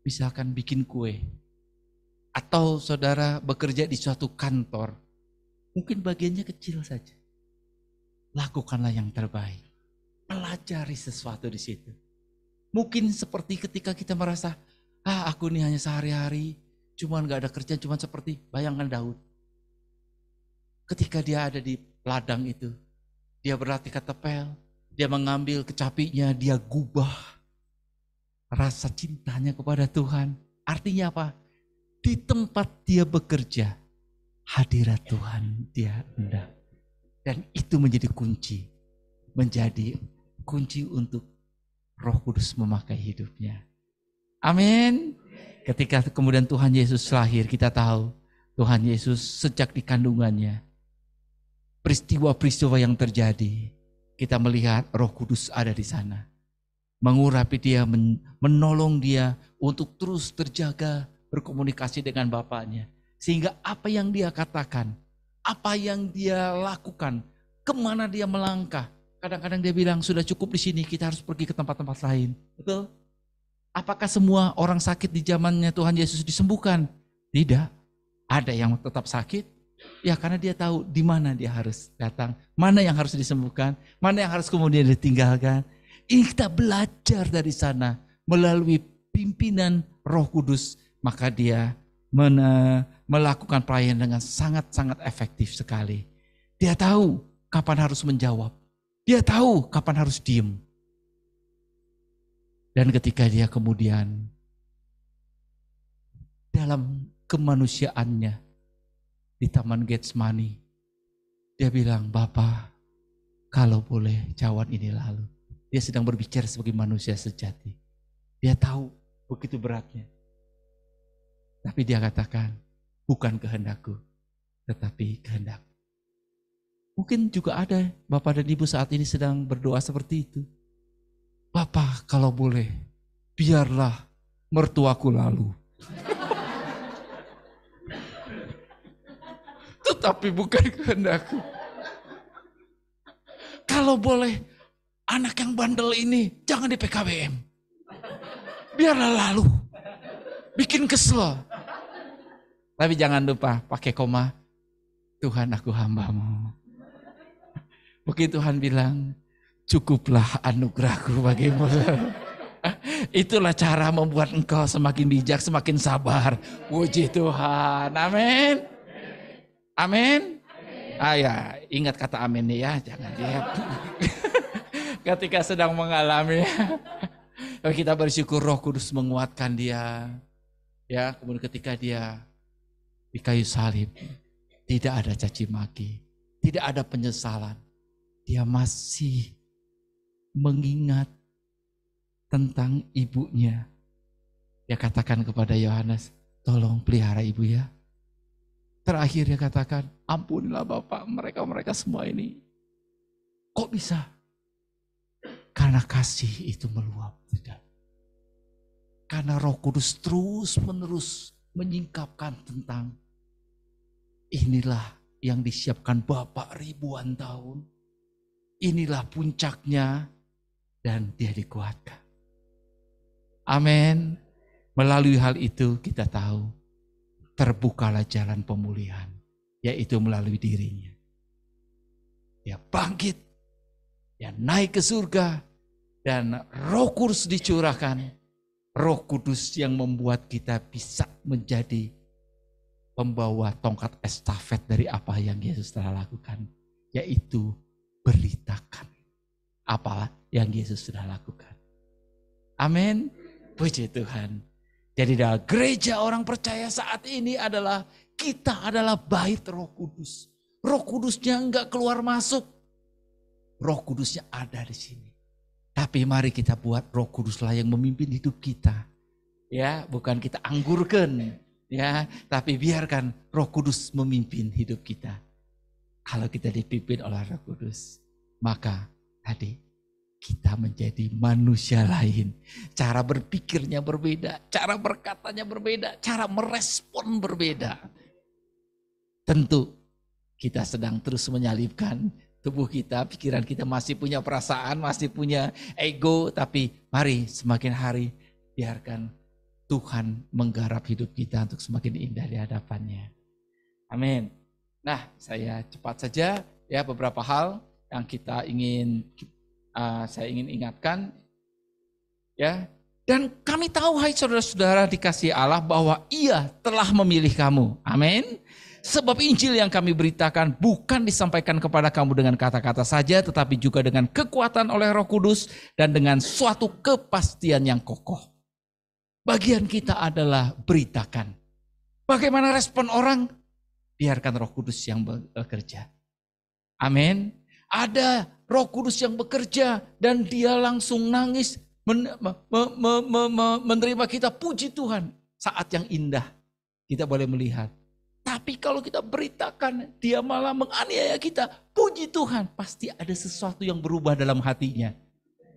Misalkan bikin kue. Atau saudara bekerja di suatu kantor. Mungkin bagiannya kecil saja. Lakukanlah yang terbaik. Pelajari sesuatu di situ. Mungkin seperti ketika kita merasa, aku ini hanya sehari-hari, cuman gak ada kerjaan, cuman seperti bayangkan Daud. Ketika dia ada di ladang itu, dia berlatih ketapel, dia mengambil kecapinya, dia gubah rasa cintanya kepada Tuhan. Artinya apa? Di tempat dia bekerja, hadirat Tuhan dia hendak. Dan itu menjadi kunci untuk Roh Kudus memakai hidupnya. Amin. Ketika kemudian Tuhan Yesus lahir, kita tahu Tuhan Yesus sejak di kandungannya, peristiwa-peristiwa yang terjadi, kita melihat Roh Kudus ada di sana. Mengurapi dia, menolong dia untuk terus terjaga, berkomunikasi dengan Bapaknya. Sehingga apa yang dia katakan, apa yang dia lakukan, kemana dia melangkah. Kadang-kadang dia bilang sudah cukup di sini, kita harus pergi ke tempat-tempat lain. Betul? Apakah semua orang sakit di zamannya Tuhan Yesus disembuhkan? Tidak. Ada yang tetap sakit. Ya karena dia tahu di mana dia harus datang, mana yang harus disembuhkan, mana yang harus kemudian ditinggalkan. Ini kita belajar dari sana melalui pimpinan Roh Kudus, maka dia melakukan pelayanan dengan sangat-sangat efektif sekali. Dia tahu kapan harus menjawab. Dia tahu kapan harus diem. Dan ketika dia kemudian dalam kemanusiaannya di Taman Getsemani, dia bilang, Bapa, kalau boleh cawan ini lalu. Dia sedang berbicara sebagai manusia sejati. Dia tahu begitu beratnya. Tapi dia katakan, bukan kehendakku, tetapi kehendak. Mungkin juga ada Bapak dan Ibu saat ini sedang berdoa seperti itu. Bapak kalau boleh, biarlah mertuaku lalu. Tetapi bukan kehendakku. Kalau boleh, anak yang bandel ini jangan di PKBM. Biarlah lalu. Bikin kesel. Tapi jangan lupa pakai koma. Tuhan aku hambamu. Begitu Tuhan bilang, cukuplah anugerahku bagimu. Itulah cara membuat engkau semakin bijak, semakin sabar. Puji Tuhan. Amin. Amin. Ya, ingat kata amin ya, jangan diam. Ketika sedang mengalami, kita bersyukur Roh Kudus menguatkan dia. Ya, kemudian ketika dia di kayu salib, tidak ada caci maki, tidak ada penyesalan. Dia masih mengingat tentang ibunya. Dia katakan kepada Yohanes, tolong pelihara ibu ya. Terakhir dia katakan, ampunilah Bapak mereka semua ini. Kok bisa? Karena kasih itu meluap. Tidak. Karena Roh Kudus terus menerus menyingkapkan tentang inilah yang disiapkan Bapak ribuan tahun. Inilah puncaknya dan dia dikuatkan. Amin. Melalui hal itu kita tahu terbukalah jalan pemulihan, yaitu melalui dirinya. Dia bangkit, dia naik ke surga, dan Roh Kudus dicurahkan. Roh Kudus yang membuat kita bisa menjadi pembawa tongkat estafet dari apa yang Yesus telah lakukan, yaitu beritakan apa yang Yesus sudah lakukan. Amin. Puji Tuhan. Jadi dalam gereja orang percaya saat ini adalah kita adalah bait Roh Kudus. Roh Kudusnya enggak keluar masuk. Roh Kudusnya ada di sini. Tapi mari kita buat Roh Kuduslah yang memimpin hidup kita. Ya, bukan kita anggurkan. Ya, tapi biarkan Roh Kudus memimpin hidup kita. Kalau kita dipimpin oleh Roh Kudus, maka tadi kita menjadi manusia lain. Cara berpikirnya berbeda, cara berkatanya berbeda, cara merespon berbeda. Tentu kita sedang terus menyalibkan tubuh kita, pikiran kita masih punya perasaan, masih punya ego, tapi mari semakin hari biarkan Tuhan menggarap hidup kita untuk semakin indah di hadapannya. Amin. Nah, saya cepat saja ya beberapa hal yang saya ingin ingatkan ya. Dan kami tahu hai saudara-saudara dikasihi Allah bahwa Ia telah memilih kamu. Amin. Sebab Injil yang kami beritakan bukan disampaikan kepada kamu dengan kata-kata saja, tetapi juga dengan kekuatan oleh Roh Kudus dan dengan suatu kepastian yang kokoh. Bagian kita adalah beritakan. Bagaimana respon orang? Biarkan Roh Kudus yang bekerja. Amin. Ada Roh Kudus yang bekerja dan dia langsung nangis menerima kita. Puji Tuhan. Saat yang indah kita boleh melihat. Tapi kalau kita beritakan dia malah menganiaya kita. Puji Tuhan. Pasti ada sesuatu yang berubah dalam hatinya.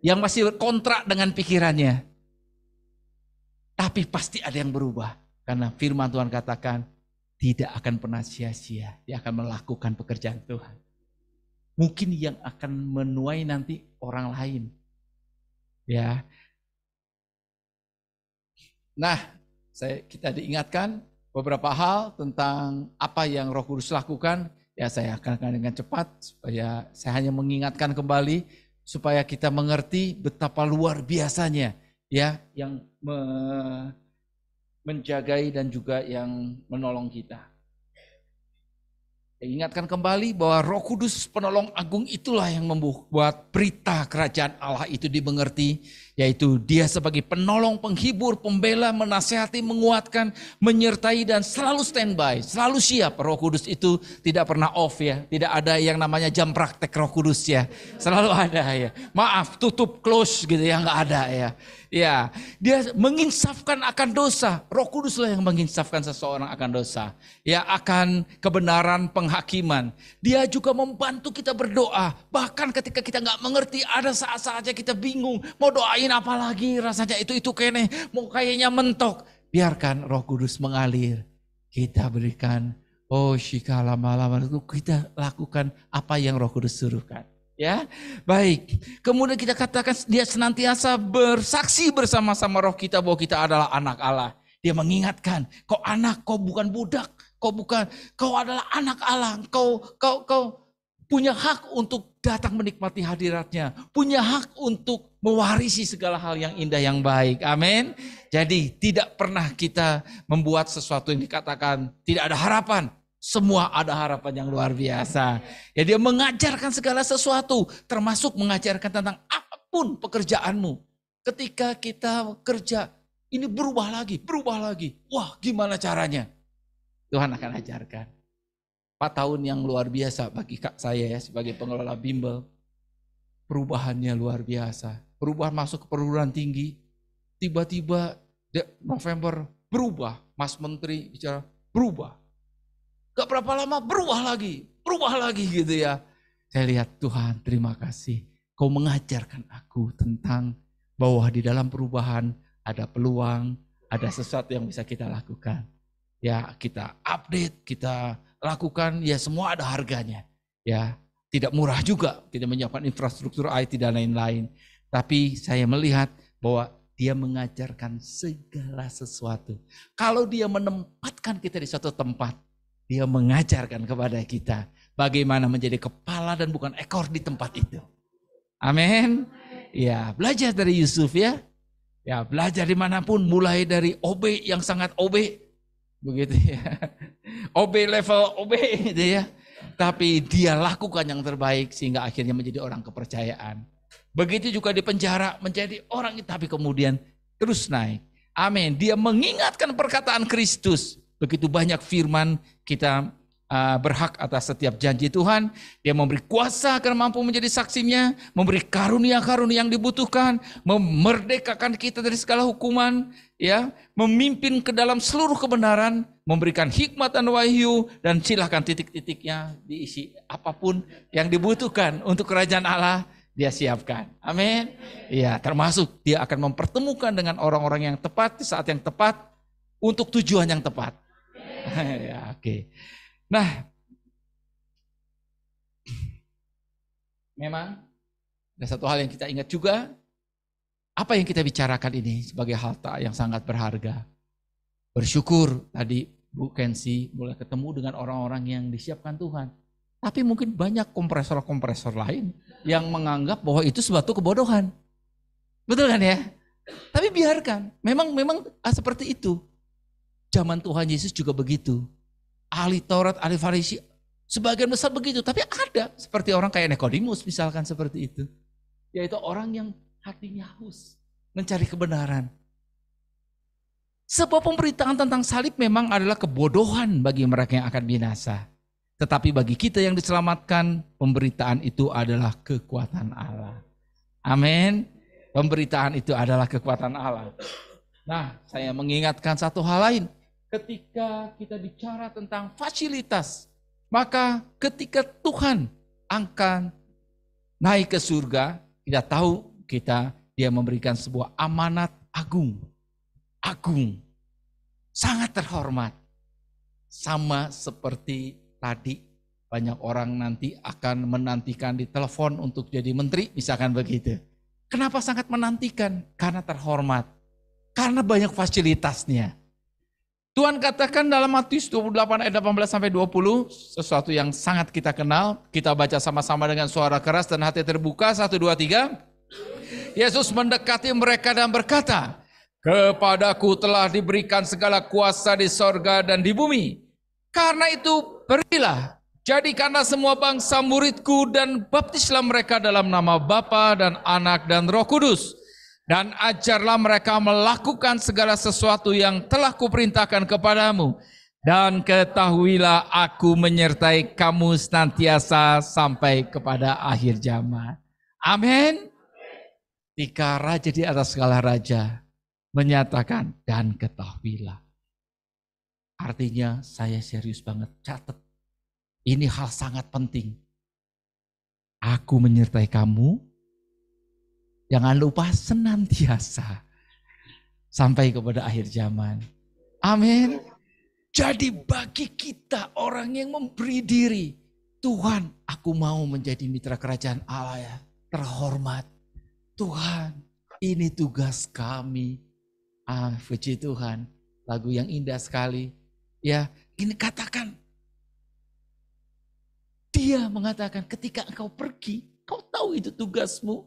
Yang masih kontrak dengan pikirannya. Tapi pasti ada yang berubah. Karena firman Tuhan katakan tidak akan pernah sia-sia. Dia akan melakukan pekerjaan Tuhan. Mungkin yang akan menuai nanti orang lain. Ya. Nah, kita diingatkan beberapa hal tentang apa yang Roh Kudus lakukan. Ya, saya akan dengan cepat supaya saya hanya mengingatkan kembali supaya kita mengerti betapa luar biasanya ya yang menjagai dan juga yang menolong kita. Ingatkan kembali bahwa Roh Kudus penolong agung itulah yang membuat berita kerajaan Allah itu dimengerti. Yaitu dia sebagai penolong, penghibur, pembela, menasihati, menguatkan, menyertai dan selalu standby, selalu siap. Roh Kudus itu tidak pernah off ya. Tidak ada yang namanya jam praktek Roh Kudus ya. Selalu ada ya. Maaf, tutup, close gitu ya, nggak ada ya. Ya, dia menginsafkan akan dosa. Roh Kuduslah yang menginsafkan seseorang akan dosa. Ya, akan kebenaran penghakiman. Dia juga membantu kita berdoa. Bahkan ketika kita nggak mengerti, ada saat-saatnya kita bingung. Mau doain apa lagi? Rasanya itu kene. Mau kayaknya mentok. Biarkan Roh Kudus mengalir. Kita berikan, shikala malam itu kita lakukan apa yang Roh Kudus suruhkan. Ya, baik. Kemudian kita katakan dia senantiasa bersaksi bersama-sama roh kita bahwa kita adalah anak Allah. Dia mengingatkan, kau anak, kau bukan budak, kau adalah anak Allah. Kau punya hak untuk datang menikmati hadiratnya, punya hak untuk mewarisi segala hal yang indah yang baik. Amin. Jadi tidak pernah kita membuat sesuatu yang dikatakan tidak ada harapan. Semua ada harapan yang luar biasa. Ya, dia mengajarkan segala sesuatu, termasuk mengajarkan tentang apapun pekerjaanmu. Ketika kita kerja, ini berubah lagi. Wah, gimana caranya? Tuhan akan ajarkan. 4 tahun yang luar biasa bagi saya ya sebagai pengelola bimbel. Perubahannya luar biasa. Perubahan masuk ke perguruan tinggi. Tiba-tiba November berubah, Mas Menteri bicara berubah. Gak berapa lama berubah lagi gitu ya. Saya lihat, Tuhan terima kasih, Kau mengajarkan aku tentang bahwa di dalam perubahan ada peluang, ada sesuatu yang bisa kita lakukan. Ya, kita update, kita lakukan, ya semua ada harganya. Ya, tidak murah juga, tidak menyiapkan infrastruktur IT dan lain-lain. Tapi saya melihat bahwa dia mengajarkan segala sesuatu. Kalau dia menempatkan kita di suatu tempat, dia mengajarkan kepada kita bagaimana menjadi kepala dan bukan ekor di tempat itu. Amin. Ya, belajar dari Yusuf ya. Ya, belajar dimanapun, mulai dari OB yang sangat OB. Begitu ya. OB level OB gitu ya. Tapi dia lakukan yang terbaik sehingga akhirnya menjadi orang kepercayaan. Begitu juga di penjara menjadi orang, tapi kemudian terus naik. Amin. Dia mengingatkan perkataan Kristus. Begitu banyak firman, kita berhak atas setiap janji Tuhan. Dia memberi kuasa agar mampu menjadi saksinya, memberi karunia-karunia yang dibutuhkan, memerdekakan kita dari segala hukuman, ya, memimpin ke dalam seluruh kebenaran, memberikan hikmat dan wahyu, dan silahkan titik-titiknya diisi apapun yang dibutuhkan untuk kerajaan Allah, dia siapkan. Amin. Ya, termasuk dia akan mempertemukan dengan orang-orang yang tepat di saat yang tepat untuk tujuan yang tepat. Ya, oke. Nah, memang ada satu hal yang kita ingat juga, apa yang kita bicarakan ini sebagai harta yang sangat berharga. Bersyukur tadi Bu Kensi mulai ketemu dengan orang-orang yang disiapkan Tuhan. Tapi mungkin banyak kompresor-kompresor lain yang menganggap bahwa itu suatu kebodohan. Betul kan ya? Tapi biarkan, memang seperti itu. Zaman Tuhan Yesus juga begitu. Ahli Taurat, ahli Farisi, sebagian besar begitu. Tapi ada seperti orang kayak Nikodemus misalkan seperti itu. Yaitu orang yang hatinya haus mencari kebenaran. Sebuah pemberitaan tentang salib memang adalah kebodohan bagi mereka yang akan binasa. Tetapi bagi kita yang diselamatkan, pemberitaan itu adalah kekuatan Allah. Amin. Pemberitaan itu adalah kekuatan Allah. Nah, saya mengingatkan satu hal lain. Ketika kita bicara tentang fasilitas, maka ketika Tuhan akan naik ke surga, kita tahu dia memberikan sebuah amanat agung, sangat terhormat. Sama seperti tadi, banyak orang nanti akan menantikan di telepon untuk jadi menteri, misalkan begitu. Kenapa sangat menantikan? Karena terhormat, karena banyak fasilitasnya. Tuhan katakan dalam Matius 28 ayat 18-20, sesuatu yang sangat kita kenal, kita baca sama-sama dengan suara keras dan hati terbuka, 1, 2, 3. Yesus mendekati mereka dan berkata, "Kepadaku telah diberikan segala kuasa di sorga dan di bumi. Karena itu pergilah, jadikanlah semua bangsa muridku dan baptislah mereka dalam nama Bapa dan Anak dan Roh Kudus. Dan ajarlah mereka melakukan segala sesuatu yang telah kuperintahkan kepadamu. Dan ketahuilah aku menyertai kamu senantiasa sampai kepada akhir zaman." Amin. Ketika raja di atas segala raja menyatakan, dan ketahuilah. Artinya saya serius banget, catat. Ini hal sangat penting. Aku menyertai kamu. Jangan lupa senantiasa sampai kepada akhir zaman. Amin. Jadi bagi kita orang yang memberi diri, Tuhan, aku mau menjadi mitra kerajaan Allah ya, terhormat. Tuhan, ini tugas kami. Puji Tuhan, lagu yang indah sekali. Ya, ini katakan. Dia mengatakan ketika engkau pergi, kau tahu itu tugasmu.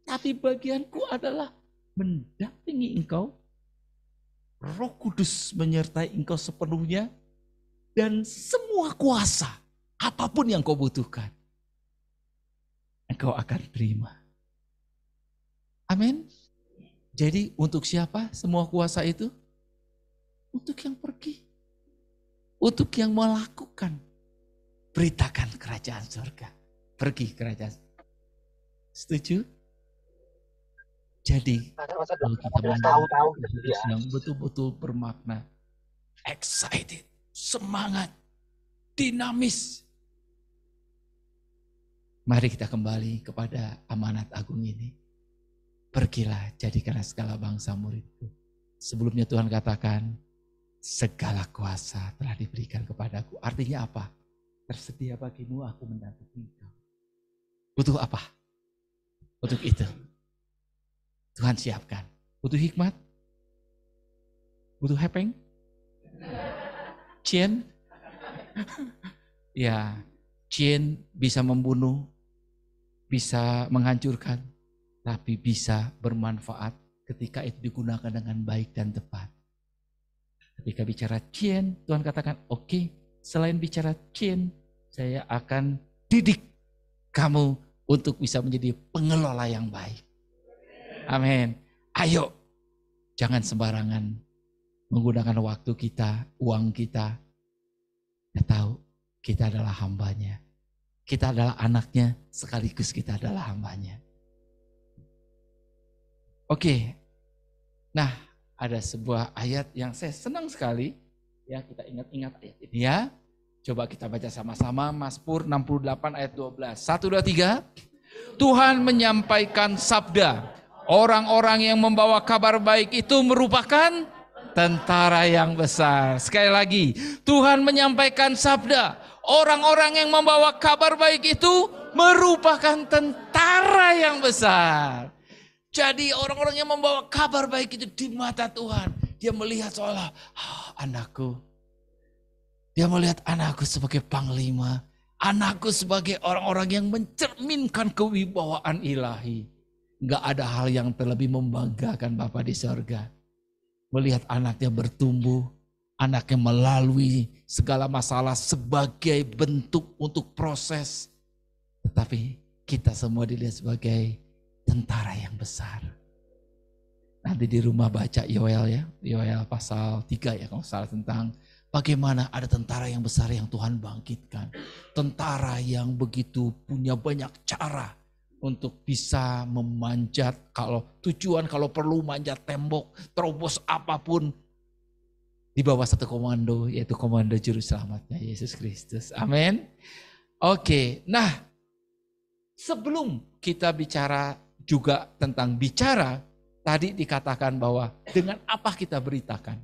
Tapi bagianku adalah mendampingi engkau. Roh Kudus menyertai engkau sepenuhnya. Dan semua kuasa, apapun yang kau butuhkan, engkau akan terima. Amin. Jadi untuk siapa semua kuasa itu? Untuk yang pergi. Untuk yang melakukan. Beritakan kerajaan surga. Pergi kerajaan. Setuju? Jadi kalau kita mendengar Yesus yang betul-betul bermakna, excited, semangat, dinamis. Mari kita kembali kepada amanat agung ini. Pergilah, jadikanlah segala bangsa muridku. Sebelumnya Tuhan katakan, segala kuasa telah diberikan kepadaku. Artinya apa? Tersedia bagimu, aku mendampingi engkau. Butuh apa? Untuk itu Tuhan siapkan. Butuh hikmat? Butuh hepeng? Cien? Ya, cien bisa membunuh, bisa menghancurkan, tapi bisa bermanfaat ketika itu digunakan dengan baik dan tepat. Ketika bicara cien, Tuhan katakan, oke, selain bicara cien, saya akan didik kamu untuk bisa menjadi pengelola yang baik. Amin. Ayo, jangan sembarangan menggunakan waktu kita, uang kita. Kita tahu kita adalah hambanya. Kita adalah anaknya, sekaligus kita adalah hambanya. Oke, nah ada sebuah ayat yang saya senang sekali. Ya, kita ingat-ingat ayat ini ya. Coba kita baca sama-sama, Mazmur 68 ayat 12. 1, 2, 3. Tuhan menyampaikan sabda. Orang-orang yang membawa kabar baik itu merupakan tentara yang besar. Sekali lagi, Tuhan menyampaikan sabda. Orang-orang yang membawa kabar baik itu merupakan tentara yang besar. Jadi orang-orang yang membawa kabar baik itu di mata Tuhan. Dia melihat seolah, anakku. Dia melihat anakku sebagai panglima. Anakku sebagai orang-orang yang mencerminkan kewibawaan ilahi. Enggak ada hal yang terlebih membanggakan Bapa di sorga. Melihat anaknya bertumbuh, anaknya melalui segala masalah sebagai bentuk untuk proses. Tetapi kita semua dilihat sebagai tentara yang besar. Nanti di rumah baca Yoel ya, Yoel pasal 3 ya kalau salah, tentang bagaimana ada tentara yang besar yang Tuhan bangkitkan. Tentara yang begitu punya banyak cara untuk bisa memanjat, kalau perlu manjat tembok, terobos apapun di bawah satu komando, yaitu komando juru selamatnya Yesus Kristus. Amin. Oke, nah sebelum kita bicara juga tentang bicara, tadi dikatakan bahwa dengan apa kita beritakan?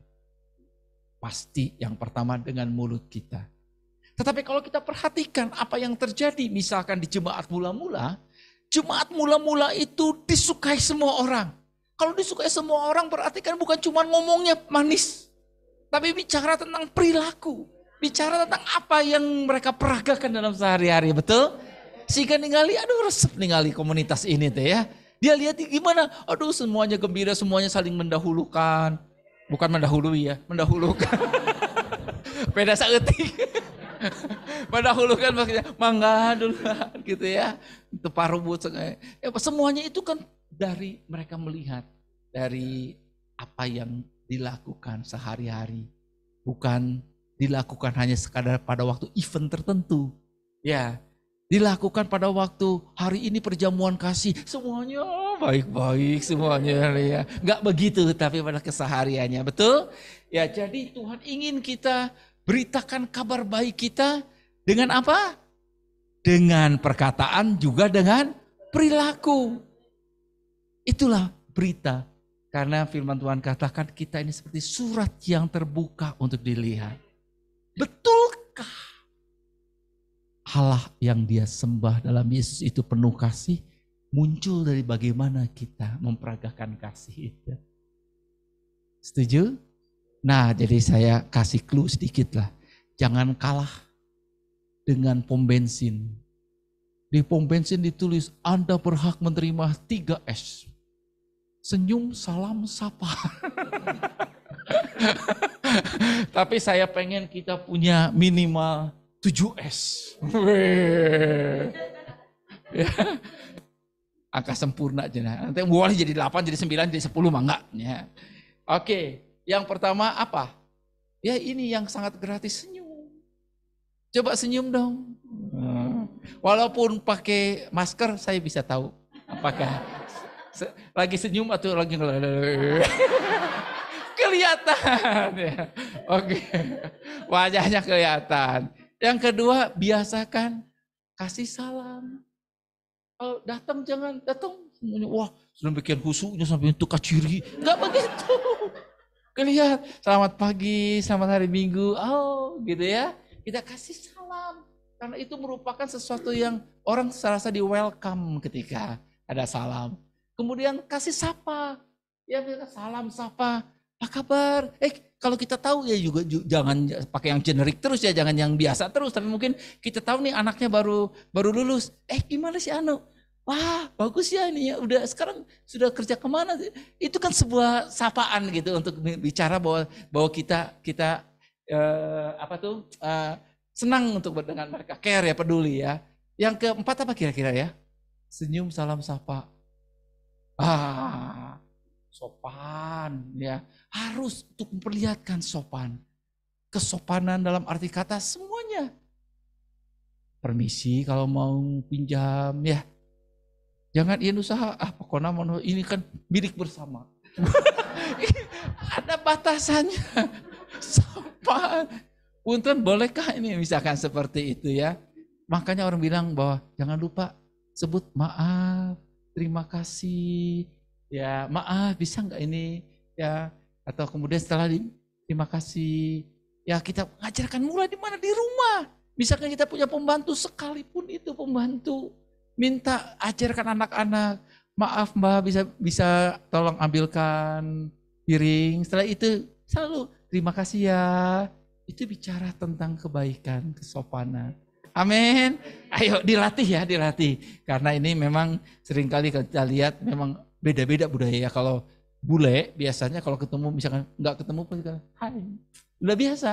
Pasti yang pertama dengan mulut kita. Tetapi kalau kita perhatikan apa yang terjadi, misalkan di jemaat mula-mula itu disukai semua orang. Kalau disukai semua orang berarti kan bukan cuma ngomongnya manis. Tapi bicara tentang perilaku. Bicara tentang apa yang mereka peragakan dalam sehari-hari, betul? Sehingga ningali, resep ningali komunitas ini tuh ya. Dia lihat gimana, semuanya gembira, semuanya saling mendahulukan. Bukan mendahului ya, mendahulukan. Beda saeutik. Mendahulukan maksudnya, mangga duluan gitu ya. Teparubut. Ya, semuanya itu kan dari mereka melihat. Dari apa yang dilakukan sehari-hari. Bukan dilakukan hanya sekadar pada waktu event tertentu. Ya, dilakukan pada waktu hari ini perjamuan kasih. Semuanya baik-baik semuanya ya. Enggak begitu tapi pada kesehariannya, betul? Ya, jadi Tuhan ingin kita beritakan kabar baik kita dengan apa? Dengan perkataan juga dengan perilaku. Itulah berita. Karena firman Tuhan katakan kita ini seperti surat yang terbuka untuk dilihat. Betulkah Allah yang dia sembah dalam Yesus itu penuh kasih? Muncul dari bagaimana kita memperagakan kasih itu. Setuju? Nah, jadi saya kasih clue sedikit lah. Jangan kalah dengan pom bensin. Di pom bensin ditulis Anda berhak menerima 3S. Senyum, salam, sapa. Tapi saya pengen kita punya minimal 7S. Ya. Angka sempurna aja. Nanti boleh jadi 8, jadi 9, jadi 10 mah enggak. Ya. Oke, yang pertama apa? Ya ini yang sangat gratis, senyum. Coba senyum dong. Walaupun pakai masker saya bisa tahu apakah Lagi senyum atau lagi kelihatan ya. Oke. Wajahnya kelihatan. Yang kedua, biasakan kasih salam. Kalau datang jangan datang semuanya wah, sudah bikin khusyuknya sampai untuk kaciri. Enggak begitu. Kelihatan selamat pagi, selamat hari Minggu. Oh, gitu ya. Kita kasih salam. Karena itu merupakan sesuatu yang orang serasa di welcome ketika ada salam. Kemudian kasih sapa. Ya, salam sapa. Apa kabar? Kalau kita tahu ya juga jangan pakai yang generik terus ya, jangan yang biasa terus. Tapi mungkin kita tahu nih anaknya baru lulus. Gimana sih Anu? Wah bagus ya ini ya. Udah sekarang sudah kerja kemana? Itu kan sebuah sapaan gitu untuk bicara bahwa kita senang untuk dengan mereka, care ya, peduli ya. Yang keempat apa kira-kira ya? Senyum, salam, sapa. Sopan ya. Harus untuk memperlihatkan sopan. Kesopanan dalam arti kata semuanya. Permisi kalau mau pinjam ya. Jangan ian usaha, pokoknya ini kan milik bersama. Ada batasannya. Sopan. Punten bolehkah ini misalkan seperti itu ya. Makanya orang bilang bahwa jangan lupa sebut maaf, terima kasih. Ya maaf bisa nggak ini ya. Atau kemudian setelah terima kasih. Ya kita mengajarkan mulai di mana? Di rumah. Misalkan kita punya pembantu sekalipun itu pembantu. Minta ajarkan anak-anak. Maaf Mbak bisa tolong ambilkan piring. Setelah itu selalu terima kasih ya. Itu bicara tentang kebaikan, kesopanan. Amin. Ayo dilatih ya, dilatih. Karena ini memang seringkali kita lihat memang beda-beda budaya ya. Kalau bule biasanya kalau ketemu misalkan nggak ketemu pun kita hai. Udah biasa.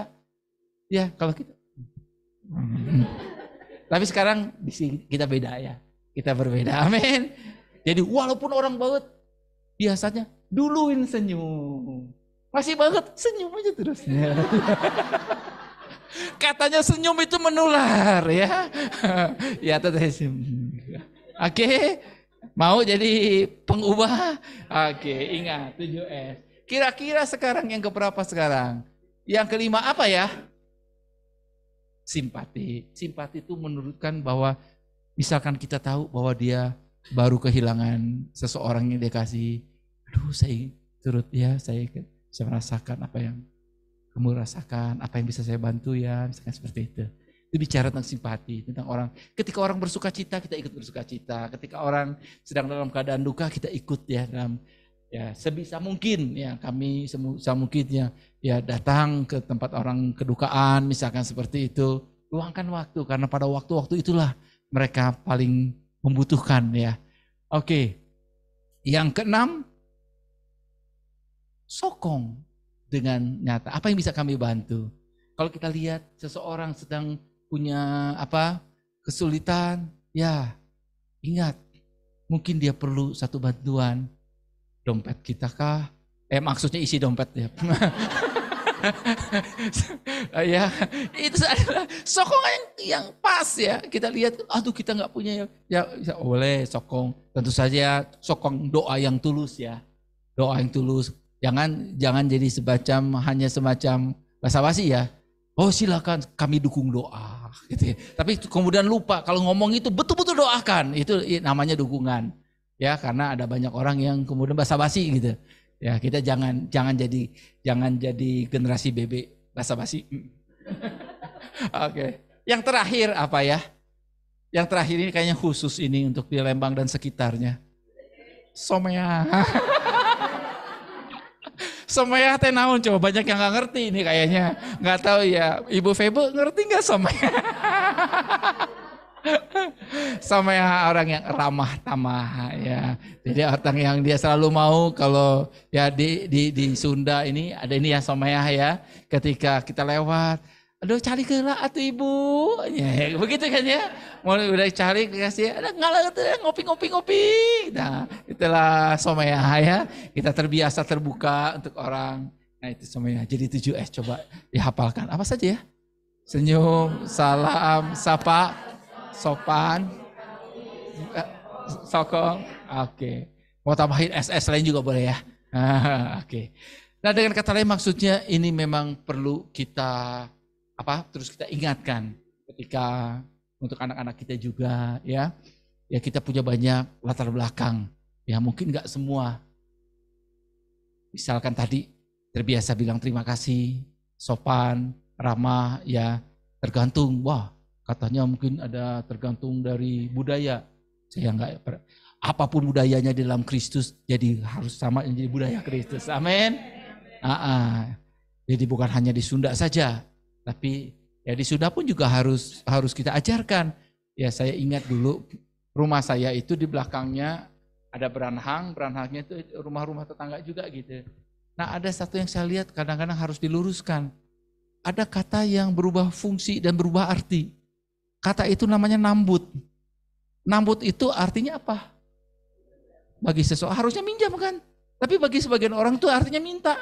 Ya kalau kita. Tapi sekarang kita beda ya. Kita berbeda. Amin. Jadi walaupun orang banget biasanya duluin senyum. Masih banget senyum aja terus. Katanya senyum itu menular ya. Ya teteh senyum. Oke. Mau jadi pengubah? Oke, ingat 7S. Kira-kira sekarang yang keberapa sekarang? Yang kelima apa ya? Simpati. Simpati itu menurutkan bahwa misalkan kita tahu bahwa dia baru kehilangan seseorang yang dia kasih. Aduh saya turut ya, saya merasakan apa yang kamu rasakan, apa yang bisa saya bantu ya, misalkan seperti itu. Itu bicara tentang simpati, tentang orang. Ketika orang bersuka cita, kita ikut bersuka cita. Ketika orang sedang dalam keadaan duka, kita ikut ya dalam ya sebisa mungkin ya kami sebisa mungkin ya datang ke tempat orang kedukaan misalkan seperti itu. Luangkan waktu karena pada waktu-waktu itulah mereka paling membutuhkan ya. Oke. Yang keenam, sokong dengan nyata. Apa yang bisa kami bantu? Kalau kita lihat seseorang sedang punya kesulitan, ya ingat mungkin dia perlu satu bantuan. Dompet kita kah? Maksudnya isi dompet ya. Ya, itu adalah sokongan yang pas ya. Kita lihat, aduh kita nggak punya ya boleh sokong. Tentu saja sokong doa yang tulus ya. Doa yang tulus. Jangan jadi hanya semacam basa-basi ya. Oh silakan kami dukung doa gitu ya. Tapi kemudian lupa kalau ngomong itu betul-betul doakan. Itu namanya dukungan. Ya karena ada banyak orang yang kemudian basa-basi gitu. Ya kita jangan jadi generasi BB basa-basi. Oke. Yang terakhir apa ya? Yang terakhir ini kayaknya khusus ini untuk di Lembang dan sekitarnya. Somea. Somea teh naon coba banyak yang nggak ngerti ini kayaknya. Nggak tahu ya. Ibu Febe ngerti nggak somea? Somea orang yang ramah tamah ya. Jadi orang yang dia selalu mau kalau ya di Sunda ini ada ini ya somea ya. Ketika kita lewat, aduh cari ke lah atuh ibu, ya, begitu kan ya. Mulai udah cari kasih, ada ngalah ngopi. Nah itulah somea ya. Kita terbiasa terbuka untuk orang. Nah itu somea. Jadi 7S coba dihafalkan. Apa saja ya? Senyum, salam, sapa, sopan, sokong. Oke. Mau tambahin SS lain juga boleh ya. Oke. Nah dengan kata lain maksudnya ini memang perlu kita terus kita ingatkan ketika untuk anak-anak kita juga ya kita punya banyak latar belakang ya mungkin nggak semua. Misalkan tadi terbiasa bilang terima kasih, sopan, ramah ya tergantung. Wah katanya mungkin ada tergantung dari budaya. Saya nggak apapun budayanya di dalam Kristus jadi harus sama yang jadi budaya Kristus. Amin. Jadi bukan hanya di Sunda saja, tapi ya di Sunda pun juga harus kita ajarkan. Ya saya ingat dulu rumah saya itu di belakangnya ada beranhangnya itu rumah-rumah tetangga juga gitu. Nah ada satu yang saya lihat kadang-kadang harus diluruskan. Ada kata yang berubah fungsi dan berubah arti. Kata itu namanya nambut. Nambut itu artinya apa? Bagi seseorang harusnya minjam kan? Tapi bagi sebagian orang itu artinya minta.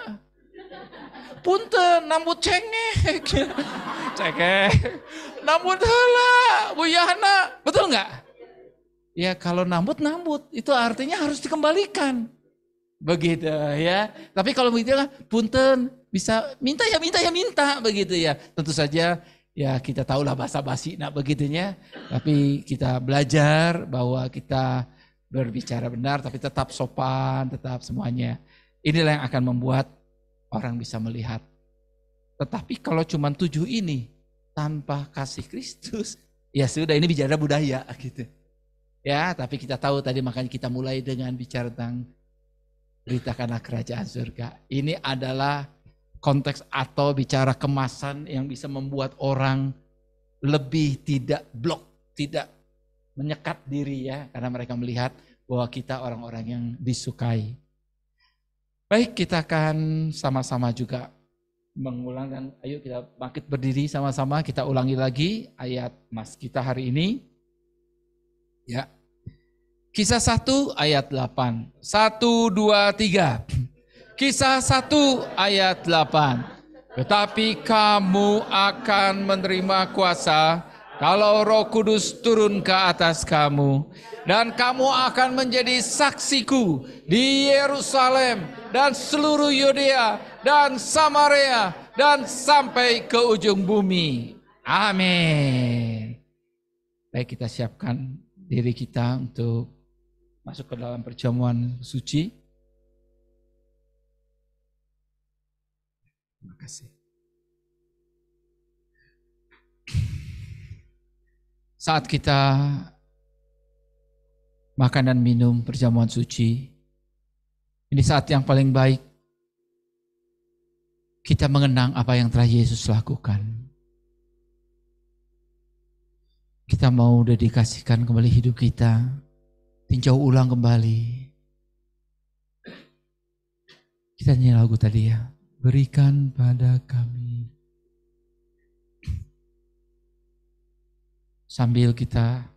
Punten, nambut cengek. Cengek. Nambut heula, Bu Yana. Betul enggak? Ya kalau nambut, itu artinya harus dikembalikan. Begitu ya. Tapi kalau begitu kan, punten, bisa minta begitu ya. Tentu saja ya kita tahulah bahasa basi begitunya. Tapi kita belajar bahwa kita berbicara benar tapi tetap sopan, tetap semuanya. Inilah yang akan membuat orang bisa melihat. Tetapi kalau cuma 7 ini tanpa kasih Kristus, ya sudah ini bicara budaya gitu. Ya, tapi kita tahu tadi makanya kita mulai dengan bicara tentang beritakanlah kerajaan surga. Ini adalah konteks atau bicara kemasan yang bisa membuat orang lebih tidak tidak menyekat diri ya, karena mereka melihat bahwa kita orang-orang yang disukai. Baik, kita akan sama-sama juga mengulang dan ayo kita bangkit berdiri sama-sama, kita ulangi lagi ayat mas kita hari ini. Ya. Kisah 1 ayat 8. 1, 2, 3. Kisah 1 ayat 8. Tetapi kamu akan menerima kuasa kalau Roh Kudus turun ke atas kamu. Dan kamu akan menjadi saksiku di Yerusalem dan seluruh Yudea dan Samaria dan sampai ke ujung bumi. Amin. Baik, kita siapkan diri kita untuk masuk ke dalam perjamuan suci. Terima kasih. Saat kita makan dan minum perjamuan suci, ini saat yang paling baik kita mengenang apa yang telah Yesus lakukan. Kita mau dedikasikan kembali hidup kita, tinjau ulang kembali. Kita nyanyi lagu tadi ya, berikan pada kami. Sambil kita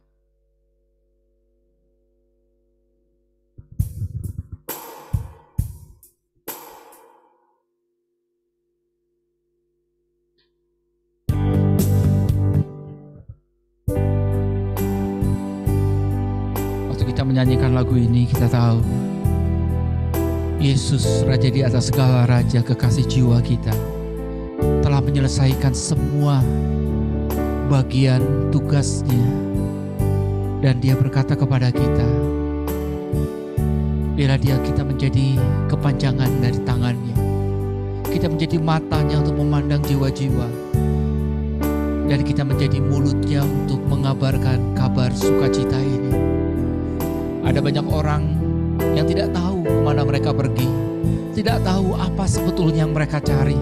menyanyikan lagu ini, kita tahu Yesus Raja di atas segala raja, kekasih jiwa kita, telah menyelesaikan semua bagian tugasnya. Dan dia berkata kepada kita, biarlah kita menjadi kepanjangan dari tangannya, kita menjadi matanya untuk memandang jiwa-jiwa, dan kita menjadi mulutnya untuk mengabarkan kabar sukacita ini. Ada banyak orang yang tidak tahu kemana mereka pergi, tidak tahu apa sebetulnya yang mereka cari,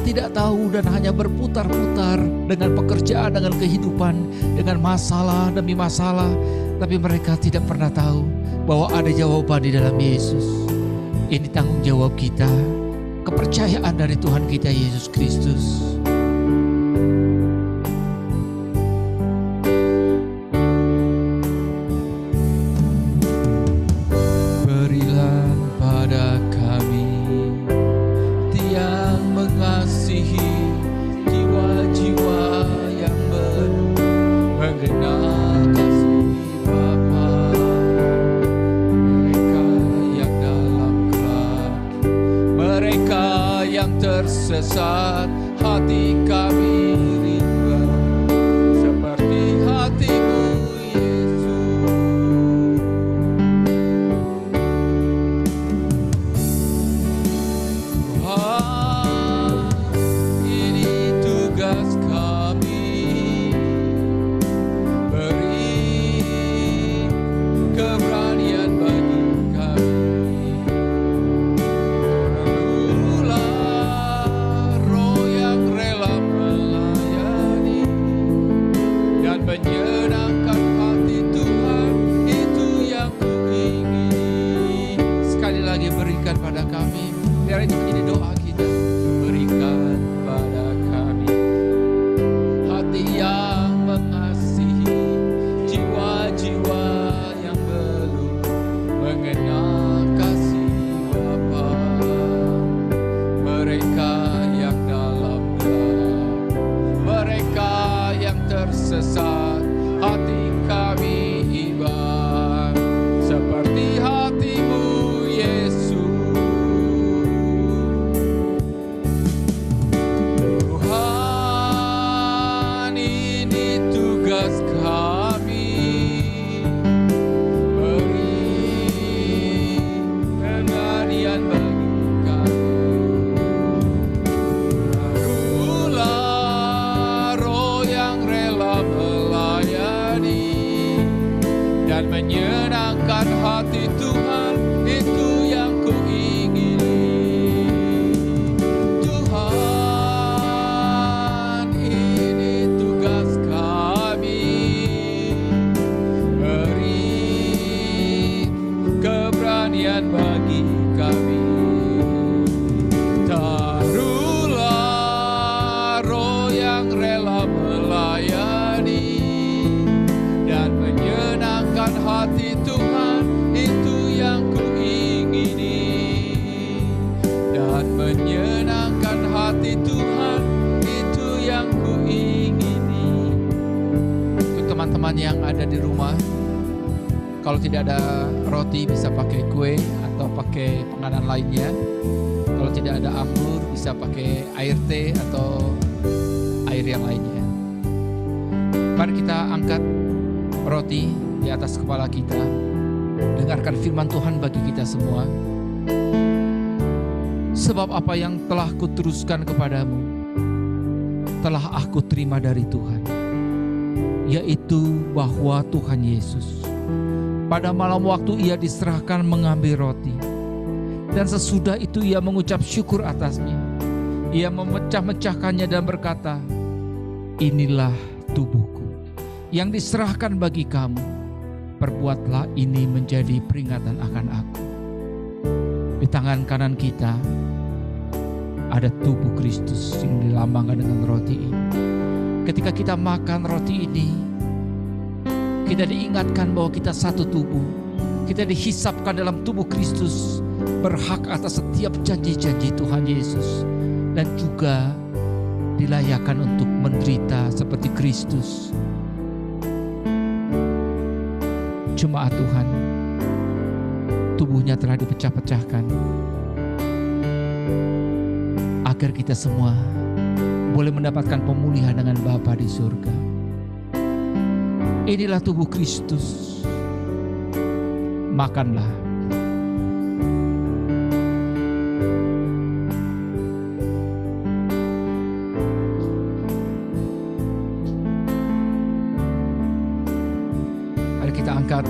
tidak tahu dan hanya berputar-putar dengan pekerjaan, dengan kehidupan, dengan masalah demi masalah. Tapi mereka tidak pernah tahu bahwa ada jawaban di dalam Yesus. Ini tanggung jawab kita, kepercayaan dari Tuhan kita Yesus Kristus. tersesat, hati kami iba seperti hatimu Yesus. Tuhan, ini tugas kami, beri keberanian bagi kami. Taruhlah roh yang rela melayani dan menyenangkan hati Tuhan, itu yang kuingini. Tuhan, ini tugas kami, beri keberanian bagi kami. Taruhlah roh yang rela melayani dan menyenangkan hati Tuhan, itu yang kuingini. Dan menyenangkan hati Tuhan, itu yang kuingini. Untuk teman-teman yang ada di rumah, kalau tidak ada roti bisa pakai kue atau pakai penganan lainnya. Kalau tidak ada anggur bisa pakai air teh atau air yang lainnya. Mari kita angkat roti di atas kepala kita. Dengarkan firman Tuhan bagi kita semua. Sebab apa yang telah kuteruskan kepadamu telah aku terima dari Tuhan, yaitu bahwa Tuhan Yesus pada malam waktu ia diserahkan mengambil roti, dan sesudah itu ia mengucap syukur atasnya. Ia memecah-mecahkannya dan berkata, inilah tubuhku yang diserahkan bagi kamu. Perbuatlah ini menjadi peringatan akan aku. Di tangan kanan kita ada tubuh Kristus yang dilambangkan dengan roti ini. Ketika kita makan roti ini, kita diingatkan bahwa kita satu tubuh. Kita dihisapkan dalam tubuh Kristus, berhak atas setiap janji-janji Tuhan Yesus, dan juga dilayakan untuk menderita seperti Kristus. Jemaat Tuhan, tubuhnya telah dipecah-pecahkan agar kita semua boleh mendapatkan pemulihan dengan Bapa di surga. Inilah tubuh Kristus. Makanlah. Mari kita angkat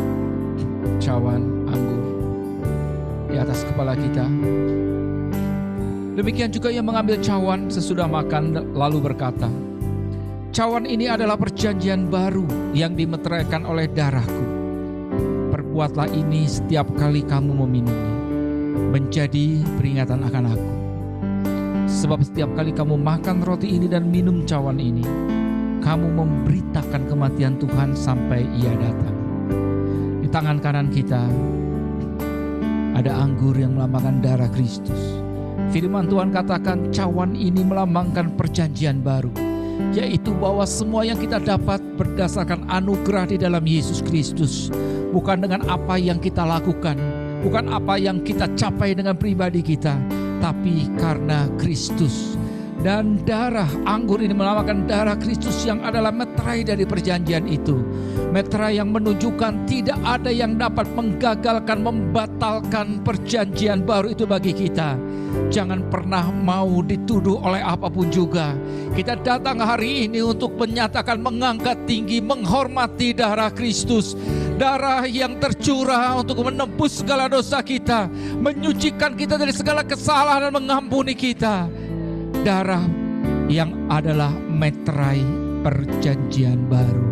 cawan anggur di atas kepala kita. Demikian juga ia mengambil cawan sesudah makan lalu berkata, cawan ini adalah perjanjian baru yang dimeteraikan oleh darahku. Perbuatlah ini setiap kali kamu meminumnya, menjadi peringatan akan aku. Sebab setiap kali kamu makan roti ini dan minum cawan ini, kamu memberitakan kematian Tuhan sampai ia datang. Di tangan kanan kita ada anggur yang melambangkan darah Kristus. Firman Tuhan katakan cawan ini melambangkan perjanjian baru, yaitu bahwa semua yang kita dapat berdasarkan anugerah di dalam Yesus Kristus, bukan dengan apa yang kita lakukan, bukan apa yang kita capai dengan pribadi kita, tapi karena Kristus. Dan darah anggur ini melambangkan darah Kristus yang adalah meterai dari perjanjian itu. Meterai yang menunjukkan tidak ada yang dapat menggagalkan, membatalkan perjanjian baru itu bagi kita. Jangan pernah mau dituduh oleh apapun juga. Kita datang hari ini untuk menyatakan, mengangkat tinggi, menghormati darah Kristus. Darah yang tercurah untuk menebus segala dosa kita, menyucikan kita dari segala kesalahan dan mengampuni kita. Darah yang adalah meterai perjanjian baru.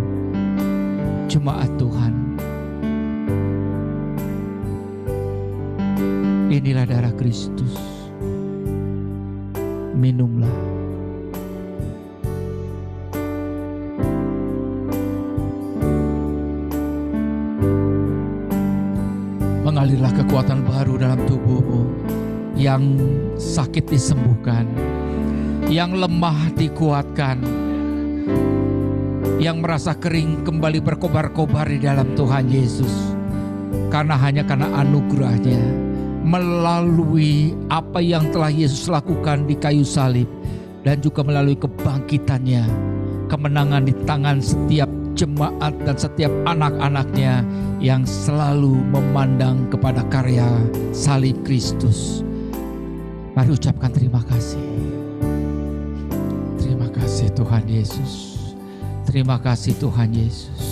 Jemaat Tuhan, inilah darah Kristus. Minumlah. Mengalirlah kekuatan baru dalam tubuhmu. Yang sakit disembuhkan, yang lemah dikuatkan, yang merasa kering kembali berkobar-kobar di dalam Tuhan Yesus. Karena anugerahnya, melalui apa yang telah Yesus lakukan di kayu salib, dan juga melalui kebangkitannya, kemenangan di tangan setiap jemaat dan setiap anak-anaknya yang selalu memandang kepada karya salib Kristus. Mari ucapkan terima kasih. Terima kasih Tuhan Yesus. Terima kasih Tuhan Yesus.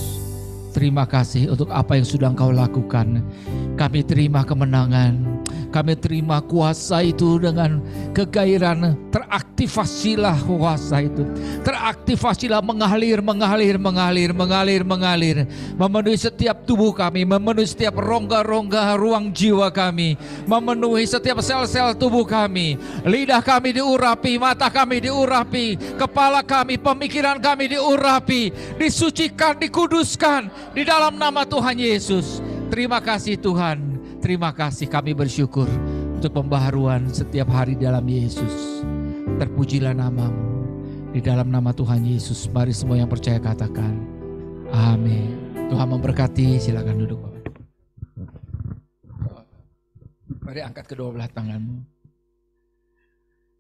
Terima kasih untuk apa yang sudah Engkau lakukan. Kami terima kemenangan. Kami terima kuasa itu dengan kegairan. Teraktivasilah kuasa itu. Teraktivasilah mengalir. Memenuhi setiap tubuh kami. Memenuhi setiap rongga-rongga ruang jiwa kami. Memenuhi setiap sel-sel tubuh kami. Lidah kami diurapi. Mata kami diurapi. Kepala kami, pemikiran kami diurapi. Disucikan, dikuduskan. Di dalam nama Tuhan Yesus. Terima kasih Tuhan. Terima kasih, kami bersyukur untuk pembaharuan setiap hari dalam Yesus. Terpujilah namamu. Di dalam nama Tuhan Yesus, mari semua yang percaya katakan amin. Tuhan memberkati, silakan duduk Bapak. Mari angkat kedua belah tanganmu.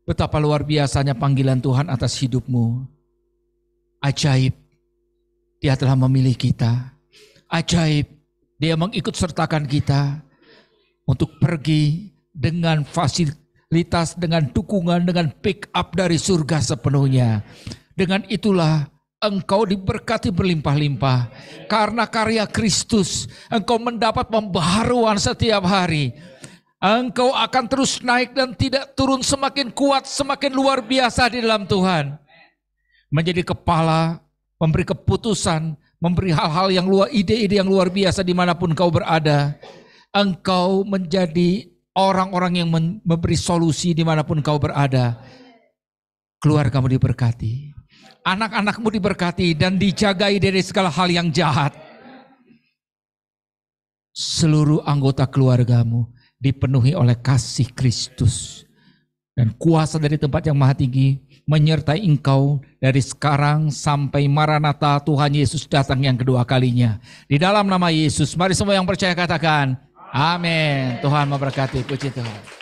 Betapa luar biasanya panggilan Tuhan atas hidupmu. Ajaib, Dia telah memilih kita. Ajaib, Dia mengikut sertakan kita untuk pergi dengan fasilitas, dengan dukungan, dengan pick up dari surga sepenuhnya. Dengan itulah engkau diberkati berlimpah-limpah. Karena karya Kristus, engkau mendapat pembaharuan setiap hari. Engkau akan terus naik dan tidak turun, semakin kuat, semakin luar biasa di dalam Tuhan. Menjadi kepala, memberi keputusan, memberi hal-hal yang luar, ide-ide yang luar biasa dimanapun kau berada. Engkau menjadi orang-orang yang memberi solusi dimanapun kau berada. Keluargamu diberkati, anak-anakmu diberkati dan dijagai dari segala hal yang jahat. Seluruh anggota keluargamu dipenuhi oleh kasih Kristus. Dan kuasa dari tempat yang maha tinggi menyertai engkau dari sekarang sampai Maranatha Tuhan Yesus datang yang kedua kalinya. Di dalam nama Yesus, mari semua yang percaya katakan amin. Tuhan memberkati, puji Tuhan.